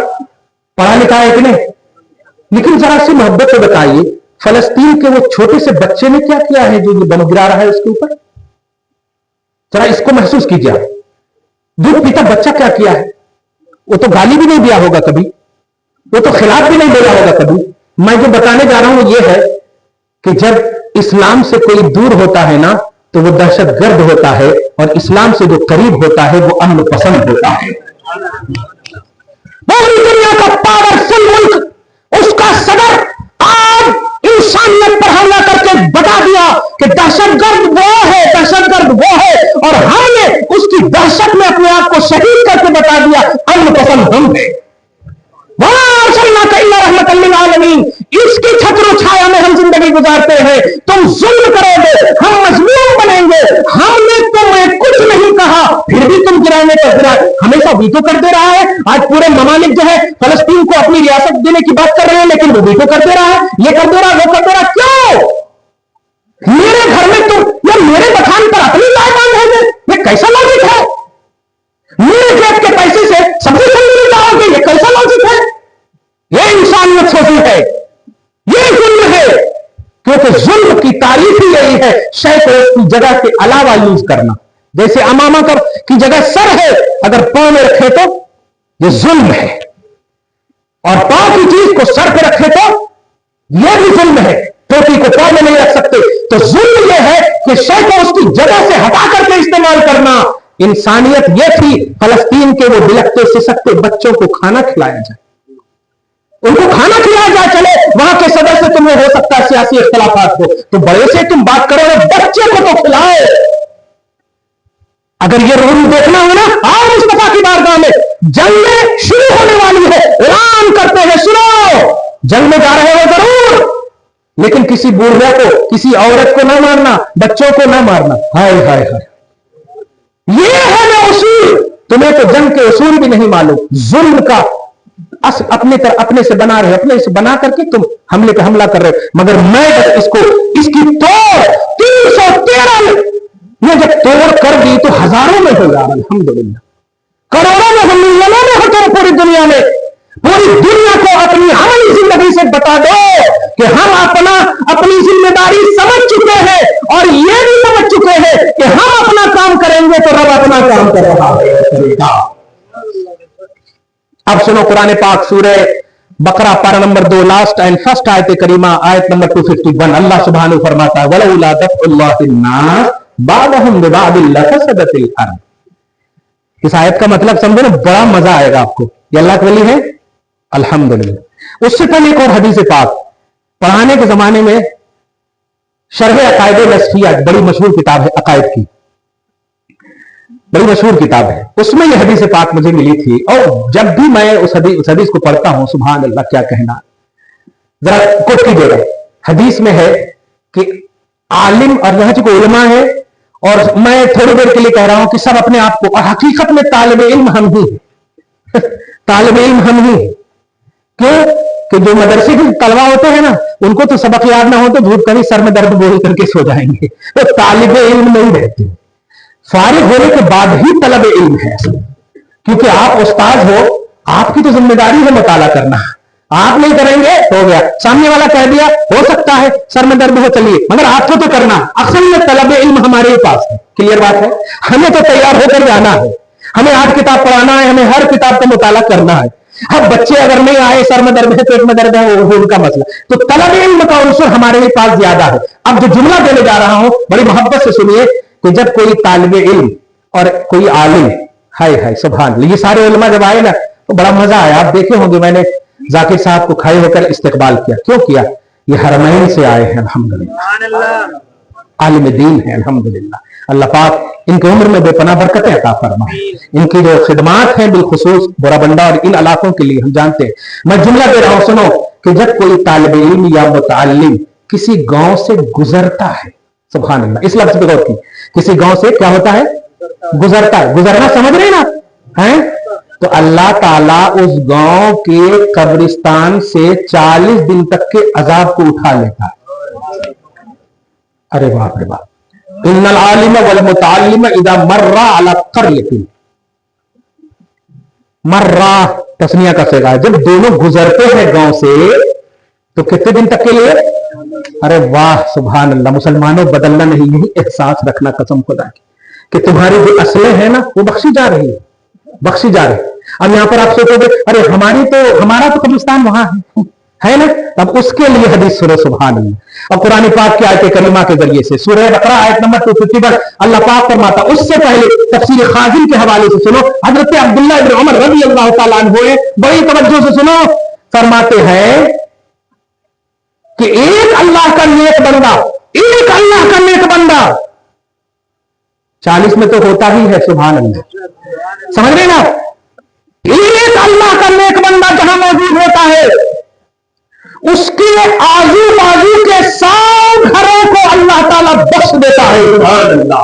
Speaker 1: पढ़ा लिखा है कि नहीं? लेकिन जरा सी मोहब्बत से बताइए, फलस्तीन के वो छोटे से बच्चे ने क्या किया है जो ये बम गिरा रहा है उसके ऊपर? जरा इसको महसूस कीजिए। दूध पीता बच्चा क्या किया है? वो तो गाली भी नहीं दिया होगा कभी, वो तो खिलाफ भी नहीं बोला होगा कभी। मैं जो बताने जा रहा हूं ये है कि जब इस्लाम से कोई दूर होता है ना तो वो दहशतगर्द होता है, और इस्लाम से जो करीब होता है वो अमन पसंद होता है। पूरी दुनिया का पावरफुल मुल्क, उसका सदर आज इंसानियत पर हमला करके बता दिया कि दहशतगर्द वो है, दहशतगर्द वो है, और हमने उसकी दहशत में अपने आप को शहीद करके बता दिया अमन पसंद हम है। इसकी छत्र छाया में हम जिंदगी गुजारते हैं। तुम जुल्म करोगे, हम मजलूम बनेंगे। हमने तुम्हें कुछ नहीं कहा, फिर भी तुम गिराने पर गिरा, हमेशा वीटो कर दे रहा है। आज पूरे ममालिक जो है फलस्तीन को अपनी रियासत देने की बात कर रहे हैं, लेकिन वो वीटो कर दे रहा है, ये कर दे रहा, वो कर दे रहा। क्यों? मेरे घर में तुम या मेरे बखान पर अपनी राय बांधोगे? ये कैसा लॉजिक है? मेरे खेत के पैसे से सब्जी खरीदने जाओगे, ये कैसा लॉजिक है? ये इंसानियत छोटी है, ये जुल्म है। क्योंकि जुल्म की तारीफ ही यही है, शय को उसकी जगह के अलावा यूज करना। जैसे अमामा की जगह सर है, अगर पांव में रखे तो ये जुल्म है, और पांव की चीज को सर पे रखे तो ये भी जुल्म है। टोपी को पांव में नहीं रख सकते, तो जुल्म ये है कि शय को उसकी जगह से हटा करके इस्तेमाल करना। इंसानियत ये थी फलस्तीन के वो बिलखते सिसकते बच्चों को खाना खिलाया जाए, उनको खाना खिलाया जाए। चले वहां के सदस्य से तुम्हें हो सकता है सियासी इख्तिलाफात हो, तो बड़े से तुम बात करोगे, बच्चे को तो खिलाओ। अगर ये रूल देखना हो ना, आओ मुस्तफा की बारगाह में। जंग शुरू होने वाली है, ऐलान करते हैं सुनो, जंग में जा रहे हो जरूर, लेकिन किसी बूढ़े को, किसी औरत को ना मारना, बच्चों को ना मारना। हाय हाय हाय, ये है ना उसूल। तुम्हें तो जंग के उसूल भी नहीं मालूम। जुल्म का अपने से बना रहे, अपने से बना करके तुम हमले पे हमला कर रहे हो। मगर मैं जब इसकी तोड़ 313 में जब तोड़ कर दी तो हजारों में हो यार, अल्हम्दुलिल्लाह, करोड़ों में हो, मिलियनों में हो। तुम पूरी दुनिया में, पूरी दुनिया को अपनी अमली जिंदगी से बता दो कि हम अपनी जिम्मेदारी समझ चुके हैं, और ये भी समझ चुके हैं कि हम अपना काम करेंगे तो रब अपना काम कर रहा है। अब सुनो कुरान पाक सूरह बकरा पारा नंबर 2 लास्ट एंड फर्स्ट आयत करीमा, आयत नंबर 251। अल्लाह सुब्हानहू फरमाता है वलौला दफ़उल्लाहिन नास बादहुम बिबादिल लफसदतिल अर्द। इस आयत का मतलब समझो ना, बड़ा मजा आएगा आपको। ये अल्लाह के वली है, अल्हम्दुलिल्लाह। उससे पहले एक और हदीस पाक पढ़ाने के जमाने में शरह अकायद नस्फिया, बड़ी मशहूर किताब है अकायद की, बड़ी मशहूर किताब है, उसमें यह हदीस पाक मुझे मिली थी। और जब भी मैं उस हदीस को पढ़ता हूं, सुभान अल्लाह, क्या कहना, जरा कोट कीजिएगा। हदीस में है कि आलिम, और यहाँ चूंकि उलमा है, और मैं थोड़ी देर के लिए कह रहा हूं कि सब अपने आप को, और हकीकत में तालिब इल्म हम ही है तालिब इल्म हम ही है। क्यों? कि जो मदरसे के तलवा होते हैं ना, उनको तो सबक याद ना हो तो झूठ कहीं सर में दर्द बोल करके सो जाएंगे, तो तालिब इल्म नहीं रहते। फारिग होने के बाद ही तलब इल्म है, क्योंकि आप उस्ताद हो, आपकी तो जिम्मेदारी है मुताला करना। आप नहीं करेंगे तो हो गया, सामने वाला कह दिया, हो सकता है सर में दर्द हो, चलिए, मगर आपको तो करना। असल में तलब इल्म हमारे ही पास है। क्लियर बात है? हमें तो तैयार होकर जाना है, हमें 8 किताब पढ़ाना है, हमें हर किताब का मुताला करना है। अब बच्चे अगर नहीं आए, सर में दर्द है, पेट में दर्द है, वो उनका मसला। तो तलब इल्म का उनसुर हमारे ही पास ज्यादा है। अब जो जुमला देने जा रहा हूं, बड़ी मोहब्बत से सुनिए कि जब कोई तालिब इल्म और कोई आलिम, हाय हाय सुभान अल्लाह, ये सारे उलमा जब आए ना तो बड़ा मजा आया। आप देखे होंगे, मैंने जाकिर साहब को खड़े होकर इस्तकबाल किया। क्यों किया? ये हरमैन से आए हैं, अल्हम्दुलिल्लाह, आलिम दीन है, अल्हम्दुलिल्लाह। अल्लाह पाक इनकी उम्र में बेपनाह बरकतें अता फरमाए। इनकी जो खिदमात हैं बिलखुसूस बोराबंडा और इन इलाकों के लिए हम जानते हैं। मैं जुमला दे रहा हूं, सुनो, कि जब कोई तालिब इल्म या मुताल्लिम किसी गांव से गुजरता है, सुभान अल्लाह, इस लफ्ज पे गौर की, किसी गांव से क्या होता है? गुजरता है। गुजरना समझ रहे ना हैं? तो अल्लाह ताला उस गांव के कब्रिस्तान से 40 दिन तक के अजाब को उठा लेता है। अरे बाप रे बाप, इन्नल आलिम वल मुतअल्लिम इदा मर्रा अला कर्यतिन, मर्रा तस्निया का सेगा, जब दोनों गुजरते हैं गांव से तो कितने दिन तक के लिए? अरे वाह सुभान अल्लाह। मुसलमानों बदलना नहीं, यही एहसास रखना कसम खुदा की कि तुम्हारी जो असलें हैं ना वो बख्शी जा रही है, बख्शी जा रही है। अब यहां पर आप सोचोगे अरे हमारा तो कब्रिस्तान वहां है ना, तब उसके लिए हदीस सुनो सुभान अल्लाह। और कुरान पाक की आयत करीमा के जरिए से सूरह बकरा आयत नंबर 250 पर अल्लाह पाक फरमाता, उससे पहले तफसीर खाजिन के हवाले से सुनो, हजरत अब्दुल्लाह इब्न उमर रज़ी अल्लाह तआला अन्हु बड़ी तवज्जो से सुनो, फरमाते हैं कि एक अल्लाह का नेक बंदा, एक अल्लाह का नेक बंदा 40 में तो होता ही है, सुभान अल्लाह, समझ रहे ना? एक अल्लाह का नेक बंदा जहां मौजूद होता है, उसके आजू बाजू के 100 घरों को अल्लाह ताला बख्श देता है, सुभान अल्लाह।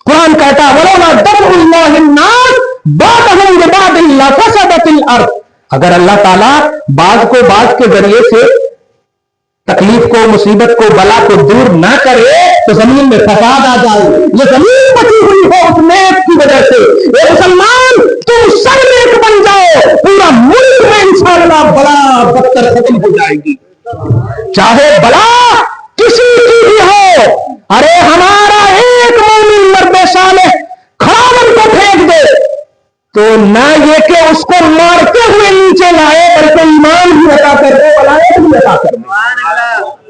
Speaker 1: कुरान कहता है वलौला दफ़उल्लाहि अन्नास बादहुम बिबादिन लफसदतिल अर्द, अगर अल्लाह ताला बाज को बाज के जरिए से तकलीफ को, मुसीबत को, बला को दूर ना करे तो जमीन में फसाद आ जाए। ये जमीन बची हुई हो उस नेक की वजह से। ए मुसलमान, तुम सब नेक बन जाओ, पूरा मुल्क में इंशाअल्लाह बला बदतर खत्म हो जाएगी, चाहे बला किसी की भी हो। अरे हमारा एक मोमिन मर्द साले खावन को फेंक दे तो ना ये कि उसको मारते हुए नीचे लाए, बल्कि ईमान भी अता कर दे, बलाए भी अता कर दे।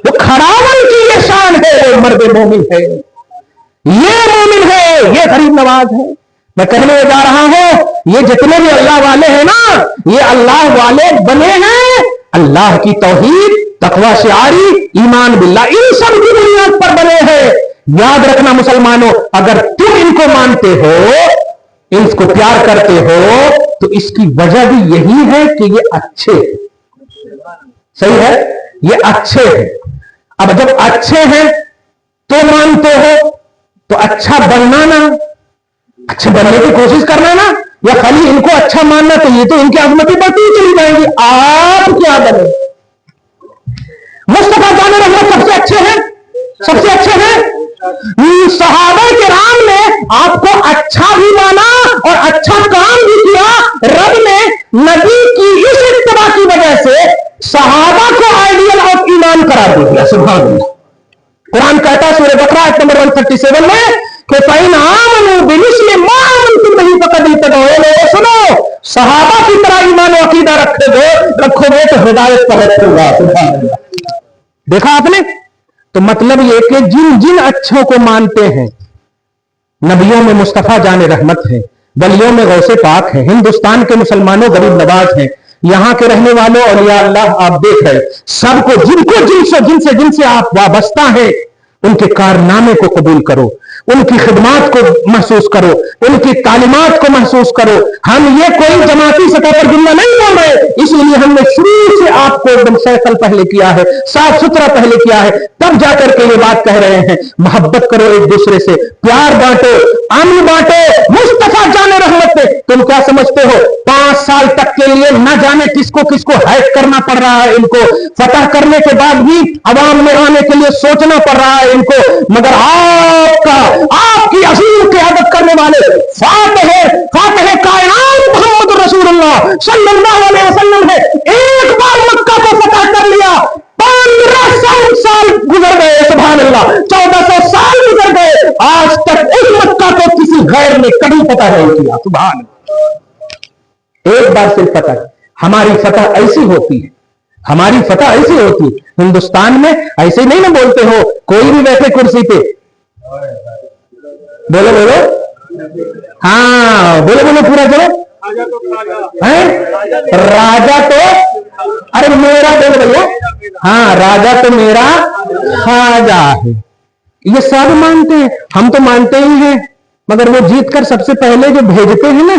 Speaker 1: वो खरावन की ये शान है, वो मर्द मोमिन है, ये मोमिन है, ये गरीब नवाज है। मैं कहने जा रहा हूं, ये जितने भी अल्लाह वाले हैं ना, ये अल्लाह वाले बने हैं अल्लाह की तौहीद, तकवा, शिआरी, ईमान बिल्लाह, इन सब की बुनियाद पर बने हैं। याद रखना मुसलमानों, अगर तुम इनको मानते हो, इनको प्यार करते हो, तो इसकी वजह भी यही है कि ये अच्छे हैं। सही है, ये अच्छे हैं। अब जब अच्छे हैं तो मानते हो, तो अच्छा बनना ना, अच्छे बनने की कोशिश करना ना, या खाली इनको अच्छा मानना, तो ये तो इनकी अजमती बढ़ती चली जाएंगी। आप क्या बने? मुस्तफा जाने रहमत सबसे अच्छे हैं, सबसे अच्छे हैं। सहाबा किराम ने आपको अच्छा भी माना और अच्छा काम भी किया। रब ने नबी की इस इत्तिबा की वजह से सहाबा को आइडियल ऑफ ईमान करार दे दिया, सुभान अल्लाह। कुरान कहता है सूरह बकरा आयत नंबर 137 में कि फ़इन आमनू बिमिस्लि मा आमनतुम बिही फ़क़द इहतदौ। लोगों सुनो, सहाबा की तरह ईमान और अकीदा रखोगे तो हिदायत पर रखोगा, सुभान अल्लाह। देखा आपने? तो मतलब ये कि जिन जिन अच्छों को मानते हैं, नबियों में मुस्तफा जाने रहमत है, वलियों में गौसे पाक है, हिंदुस्तान के मुसलमानों गरीब नवाज हैं, यहां के रहने वालों और या अल्लाह आप देख रहे सबको, जिनको जिनसे आप वाबस्ता है, उनके कारनामे को कबूल करो, उनकी खिदमात को महसूस करो, उनकी तालीमात को महसूस करो। हम ये कोई जमाती सतह पर जुमला नहीं बोल रहे, इसलिए हमने शुरू से आपको एकदम सैकल पहले किया है, साफ सुथरा पहले किया है, तब जाकर के ये बात कह रहे हैं। मोहब्बत करो एक दूसरे से, प्यार बांटो, अमन बांटो। मुस्तफा जाने रहमत पे तुम क्या समझते हो? 5 साल तक के लिए न जाने किसको किसको हैक करना पड़ रहा है इनको, फतह करने के बाद भी अवाम में आने के लिए सोचना पड़ रहा है इनको, मगर आपकी अजीम क़यादत करने वाले फातिह कायनात मोहम्मद रसूलुल्लाह सल्लल्लाहु अलैहि वसल्लम ने एक बार मक्का को फतह कर लिया। 1500 साल गुजर गए, सुभान अल्लाह, 1400 साल गुजर गए, आज तक उस मक्का को किसी गैर ने कभी फतह नहीं किया, सुभान अल्लाह। एक बार सिर्फ फतह। हमारी फतह ऐसी होती है, हमारी फतह ऐसी होती है। हिंदुस्तान में ऐसे नहीं ना बोलते हो, कोई भी बैठे कुर्सी पे, बोलो बोलो, हाँ बोलो बोलो, पूरा चलो, राजा तो, अरे मेरा बोलो भैया, हाँ राजा तो मेरा खाजा है। ये सब मानते हैं, हम तो मानते ही हैं, मगर वो जीत कर सबसे पहले जो भेजते हैं ना,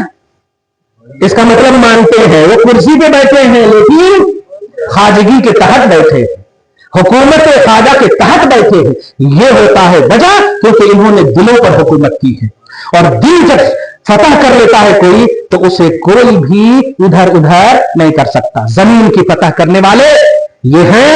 Speaker 1: इसका मतलब मानते हैं। वो कुर्सी पे बैठे हैं लेकिन खाजगी के तहत बैठे हैं, हुकूमत खाजा के तहत बैठे हैं। ये होता है वजह, क्योंकि इन्होंने दिलों पर हुकूमत की है, और दिल जब फतह कर लेता है कोई, तो उसे कोई भी इधर उधर नहीं कर सकता। जमीन की फतह करने वाले ये हैं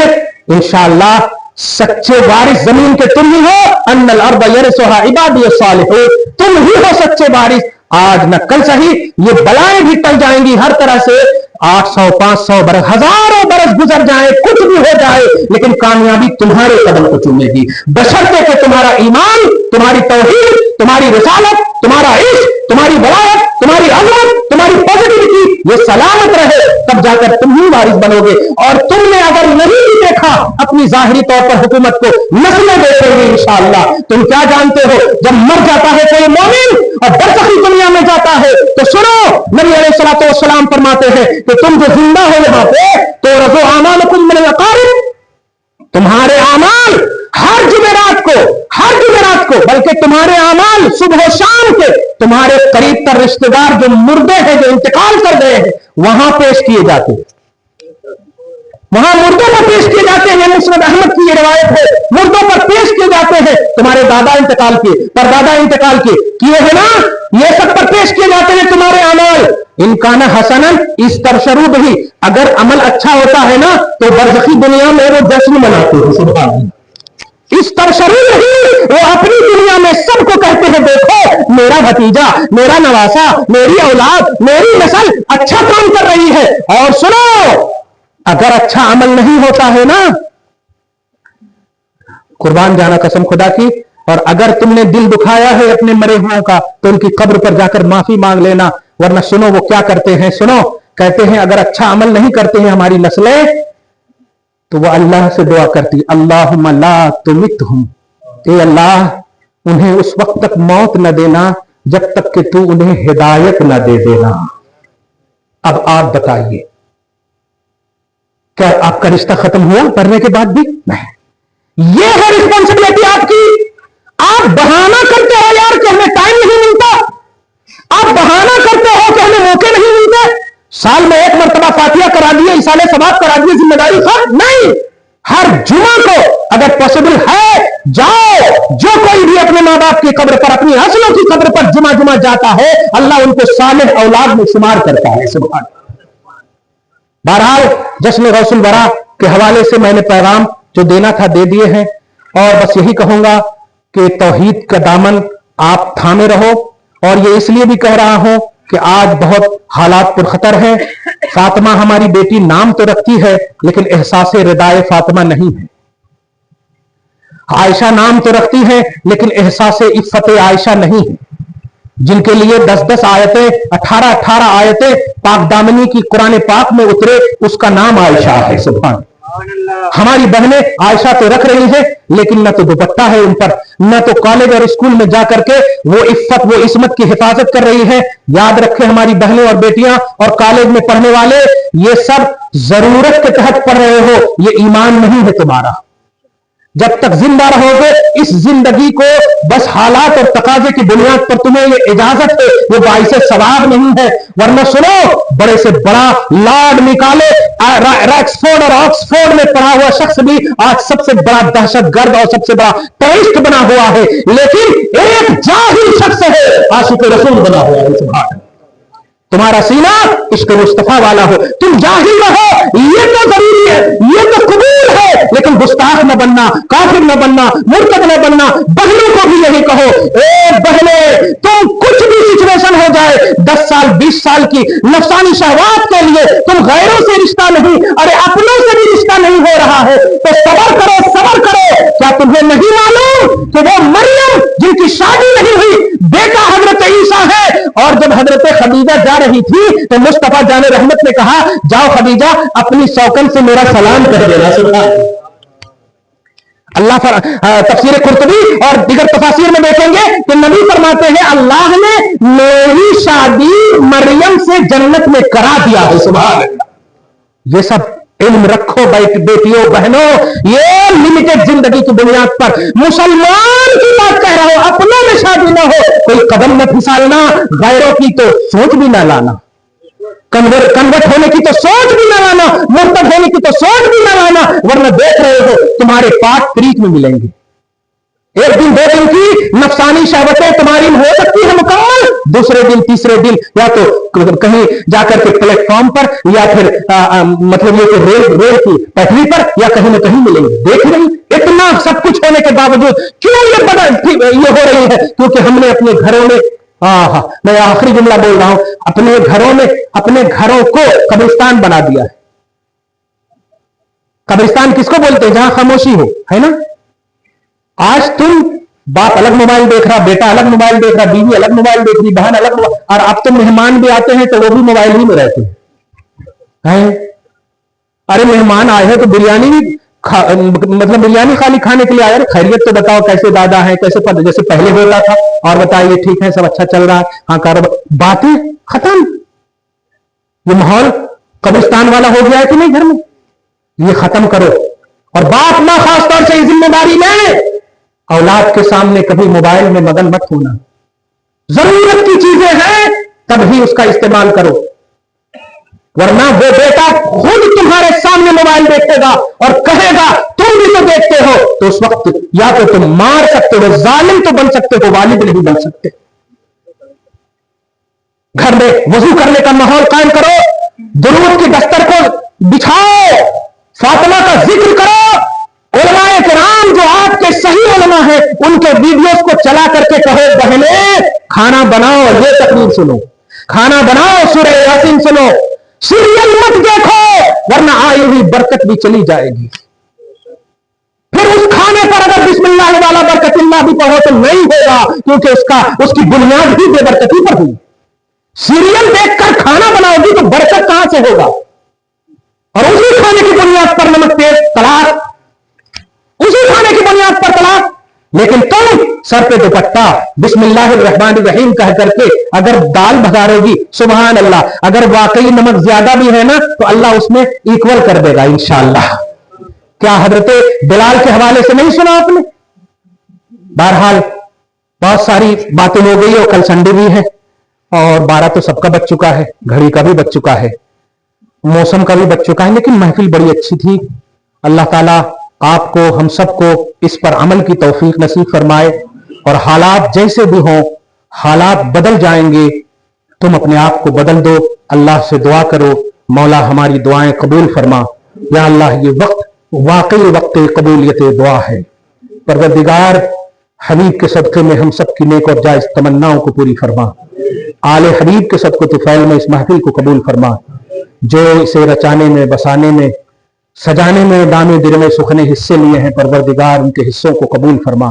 Speaker 1: इंशाअल्लाह सच्चे वारिस जमीन के तुम ही हो। अन्नल अर्द यरिसुहा इबादी सालिहून, तुम ही हो सच्चे वारिस। आज न कल सही ये बलाएं भी टल जाएंगी हर तरह से, 800 500 बरस, हजारों बरस गुजर जाए, कुछ भी हो जाए, लेकिन कामयाबी तुम्हारे कदम को चूमेगी, बशर्ते कि तुम्हारा ईमान, तुम्हारी तौहीद, तुम्हारी रिसालत, तुम्हारा इश्क, तुम्हारी वलायत, तुम्हारी अज़मत, तुम्हारी पॉजिटिविटी ये सलामत रहे, तब जाकर तुम ही वारिस बनोगे। और तुमने अगर नहीं भी देखा अपनी जाहिरी तौर पर हुकूमत को, नस्लें देखेंगे इंशाअल्लाह। तुम क्या जानते हो, जब मर जाता है कोई मोमिन और बरज़खी दुनिया में जाता है, तो सुनो, नबी अलैहिस्सलातु वस्सलाम फरमाते हैं कि तुम जो जिंदा हो यहां पे, तो रज़ो आमालकुम मिनल अक़ारिब, तुम्हारे आमाल हर जुमेरात को, बल्कि तुम्हारे आमाल सुबह शाम के तुम्हारे करीब तर रिश्तेदार जो मुर्दे हैं, जो इंतकाल कर गए हैं, वहां पेश किए जाते हैं, वहां मुर्दों पर पेश किए जाते हैं। मुस्नद अहमद की ये रिवायत है, मुर्दों पर पेश किए जाते हैं। तुम्हारे दादा इंतकाल किए, परदादा इंतकाल किए है ना, ये सब पर पेश किए जाते हैं तुम्हारे अमल। इनकाना हसनन इस तरशरू भी, अगर अमल अच्छा होता है ना, तो बरज़खी दुनिया में वो जश्न मनाते हैं। सुभान अल्लाह। इस तरशरू नहीं, वो अपनी दुनिया में सबको कहते हैं, देखो मेरा भतीजा, मेरा नवासा, मेरी औलाद, मेरी नस्ल अच्छा काम कर रही है। और सुनो, अगर अच्छा अमल नहीं होता है ना, कुर्बान जाना कसम खुदा की, और अगर तुमने दिल दुखाया है अपने मरे हुओं का, तो उनकी कब्र पर जाकर माफी मांग लेना। वरना सुनो वो क्या करते हैं, सुनो, कहते हैं अगर अच्छा अमल नहीं करते हैं हमारी नस्लें, तो वह अल्लाह से दुआ करती, अल्लाहुम्मा ला तुमितहुम, ए अल्लाह उन्हें उस वक्त तक मौत न देना जब तक कि तू उन्हें हिदायत न दे देना। अब आप बताइए, क्या आपका रिश्ता खत्म हुआ मरने के बाद भी? नहीं, ये है रिस्पॉन्सिबिलिटी आपकी। आप बहाना करते हो यार कि हमें टाइम नहीं मिलता, आप बहाना करते हो कि हमें मौके नहीं मिलते। साल में एक मरतबा फातिहा करा दिए, इसाले सवाब करा दिए, जिम्मेदारी खत्म नहीं। हर जुमा को अगर पॉसिबल है जाओ। जो कोई भी अपने माँ बाप की कब्र पर, अपनी असलों की कब्र पर जुमा जाता है, अल्लाह उनको सालेह औलाद में शुमार करता है। सुभान। बहरहाल जश्न गौसुल वरा के हवाले से मैंने पैगाम जो देना था दे दिए हैं, और बस यही कहूंगा कि तौहीद का दामन आप थामे रहो। और ये इसलिए भी कह रहा हूं कि आज बहुत हालात पुरखतर हैं। फातिमा हमारी बेटी नाम तो रखती है, लेकिन एहसास रिदाए फातिमा नहीं है। आयशा नाम तो रखती है, लेकिन एहसास इफ़्फ़त आयशा नहीं है। जिनके लिए 10-10 आयतें, 18-18 आयतें पाक दामनी की कुरान पाक में उतरे, उसका नाम आयशा है। सुभान। हमारी बहनें आयशा तो रख रही है, लेकिन न तो दुपट्टा है उन पर, न तो कॉलेज और स्कूल में जाकर के वो इफ्फत, वो इस्मत की हिफाजत कर रही है। याद रखें हमारी बहनें और बेटियां और कॉलेज में पढ़ने वाले, ये सब जरूरत के तहत पढ़ रहे हो, ये ईमान नहीं है तुम्हारा। जब तक जिंदा रहोगे इस जिंदगी को बस हालात और तकाजे की बुनियाद पर तुम्हें ये इजाजत है, वो बाइसे सवाब नहीं है। वरना सुनो, बड़े से बड़ा लॉर्ड निकाले, रैक्सफोर्ड और ऑक्सफोर्ड में पढ़ा हुआ शख्स भी आज सबसे बड़ा दहशतगर्द और सबसे बड़ा टेररिस्ट बना हुआ है, लेकिन एक जाहिल शख्स है आशिक रसूल बना हुआ है। सुभान। तुम्हारा सीना इश्क मुस्तफा वाला हो, तुम जाहिल रहो, ये तो जरूरी है, ये तो कबूल है, लेकिन गुस्ताख न बनना, काफिर न बनना, मुर्तद न बनना। बहनों को भी यही कहो, ए बहने, तुम कुछ भी सिचुएशन हो जाए, 10 साल 20 साल की नफसानी शहवात के लिए तुम गैरों से रिश्ता नहीं, अरे अपनों से भी रिश्ता नहीं हो रहा है, तो सबर करो, सबर करो। क्या तुम्हें नहीं मालूम कि वो मरियम जिनकी शादी नहीं हुई, बेटा हजरत ईसा है, और जब हजरत खदीजा जा रही थी तो मुस्तफा जाने रहमत ने कहा, जाओ खदीजा अपनी सौकन से मेरा सलाम कर देना। सुभान अल्लाह। तफसीर कुर्तुबी और दिगर तफासिर में देखेंगे कि नबी फरमाते हैं, अल्लाह ने मेरी शादी मरियम से जन्नत में करा दिया है। सुभान। ये सब इल्म रखो बेटियों बहनों, ये लिमिटेड जिंदगी की बुनियाद पर मुसलमान की बात कह रहा हो, अपनों में शादी ना हो, कोई कदम न फिसलना, गैरों की तो सोच भी ना लाना, कन्वर्ट होने की तो सोच भी ना लाना, मुर्तद होने की तो सोच भी ना लाना, वरना देख रहे हो तुम्हारे पाक क्रीक में मिलेंगे। एक दिन 2 दिन की नफसानी शहवतें तुम्हारी हो सकती है मुकम्मल, दूसरे दिन तीसरे दिन या तो कहीं जाकर के प्लेटफॉर्म पर, या फिर मतलब ये रेल की पटरी पर, या कहीं न कहीं मिलेंगे। देख रही इतनी दिमाग सब कुछ होने के बावजूद क्यों ये हो रही है? क्योंकि हमने अपने घरों में, मैं आखिरी जुमला बोल रहा हूं, अपने घरों में अपने घरों को कब्रिस्तान बना दिया है। कब्रिस्तान किसको बोलते हैं? जहां खामोशी हो, है ना। आज तुम बाप अलग मोबाइल देख रहा, बेटा अलग मोबाइल देख रहा, बीवी अलग मोबाइल देख रही, बहन अलग मोबाइल, और अब तो मेहमान भी आते हैं तो वो भी मोबाइल ही में रहते हैं। अरे मेहमान आए हैं तो बिरयानी भी मतलब बिरयानी खाली खाने के लिए आया, खैरियत तो बताओ, कैसे दादा है, कैसे जैसे पहले होता था, और बताइए ठीक है, सब अच्छा चल रहा है, हाँ कारोबार, बातें खत्म। ये माहौल कब्रिस्तान वाला हो गया है कि नहीं घर में? ये खत्म करो। और बाप मां खासतौर से इस जिम्मेदारी में, औलाद के सामने कभी मोबाइल में मगन मत होना। जरूरत की चीजें हैं तभी उसका इस्तेमाल करो, वरना वो बेटा खुद तुम्हारे सामने मोबाइल देखेगा और कहेगा तुम भी तो देखते हो, तो उस वक्त या तो तुम मार सकते हो, जालिम तो बन सकते हो, वालिद नहीं बन सकते। घर में वजू करने का माहौल कायम करो, दुरूद की दस्तर को बिछाओ, फातिमा का जिक्र करो, उलमाए किराम जो आपके सही उलमा है उनके वीडियोस को चला करके कहो बहने खाना बनाओ, ये तकरीर सुनो, खाना बनाओ, सूरह यासीन सुनो, सीरियल मत देखो, वरना आई हुई बरकत भी चली जाएगी। फिर उस खाने पर अगर बिस्मिल्लाह वाला बरकतिल्लाह भी पढ़ो तो नहीं होगा, क्योंकि उसकी बुनियाद ही बेबरकती पर हुई। सीरियल देखकर खाना बनाओगी तो बरकत कहां से होगा? और उसी खाने की बुनियाद पर नमक तेज तलाक, उसी खाने की बुनियाद पर तलाक। लेकिन तुम सर पे दुपट्टा बिस्मिल्लाहिर्रहमानिर्रहीम कह करके अगर दाल भगारोगी, सुभान अल्लाह, अगर वाकई नमक ज्यादा भी है ना तो अल्लाह उसमें इक्वल कर देगा इंशाअल्लाह। क्या हजरत बिलाल के हवाले से नहीं सुना आपने? बहरहाल बहुत सारी बातें हो गई, और कल संडे भी है, और 12 तो सबका बच चुका है, घड़ी का भी बच चुका है, मौसम का भी बच चुका है, लेकिन महफिल बड़ी अच्छी थी। अल्लाह ताला आपको हम सबको इस पर अमल की तौफीक नसीब फरमाए, और हालात जैसे भी हों, हालात बदल जाएंगे, तुम अपने आप को बदल दो, अल्लाह से दुआ करो, मौला हमारी दुआएं कबूल फरमा। या अल्लाह ये वक्त वाकई वक्त कबूलियत दुआ है। परवरदिगार हबीब के सदक़े में हम सब की नेक और जायज़ तमन्नाओं को पूरी फरमा। आले हबीब के सदक़े तुफ़ैल में इस महफिल को कबूल फरमा। जो इसे रचाने में, बसाने में, सजाने में दामे दिल में सुखने हिस्से लिए हैं, परवरदिगार उनके हिस्सों को कबूल फरमा,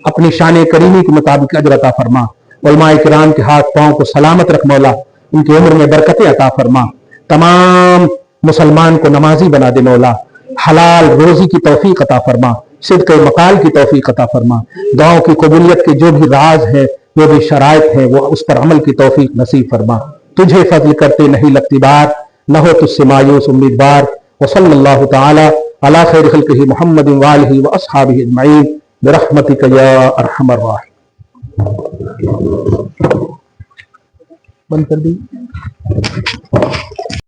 Speaker 1: अपनी शान करीमी के मुताबिक अजर अता फरमा। उलमाए किराम के हाथ पांव को सलामत रख मौला, उनकी उम्र में बरकतें अता फरमा। तमाम मुसलमान को नमाजी बना दे मौला, हलाल रोजी की तौफीक अता फरमा, सिद्क़ मकाल की तौफीक अता फरमा। दुआओं की कबूलियत के जो भी राज हैं, जो भी शराइत हैं, वो उस पर अमल की तौफीक नसीब फरमा। तुझे फजल करते नहीं लगती बार, न हो तुझसे मायूस उम्मीदवार। वसल्लल्लाहु तआला अला खैर खल्क़िही मुहम्मद व आलिही व अस्हाबिही अजमईन बिरहमतिक या अरहमर राहिमीन। बंद कर दी।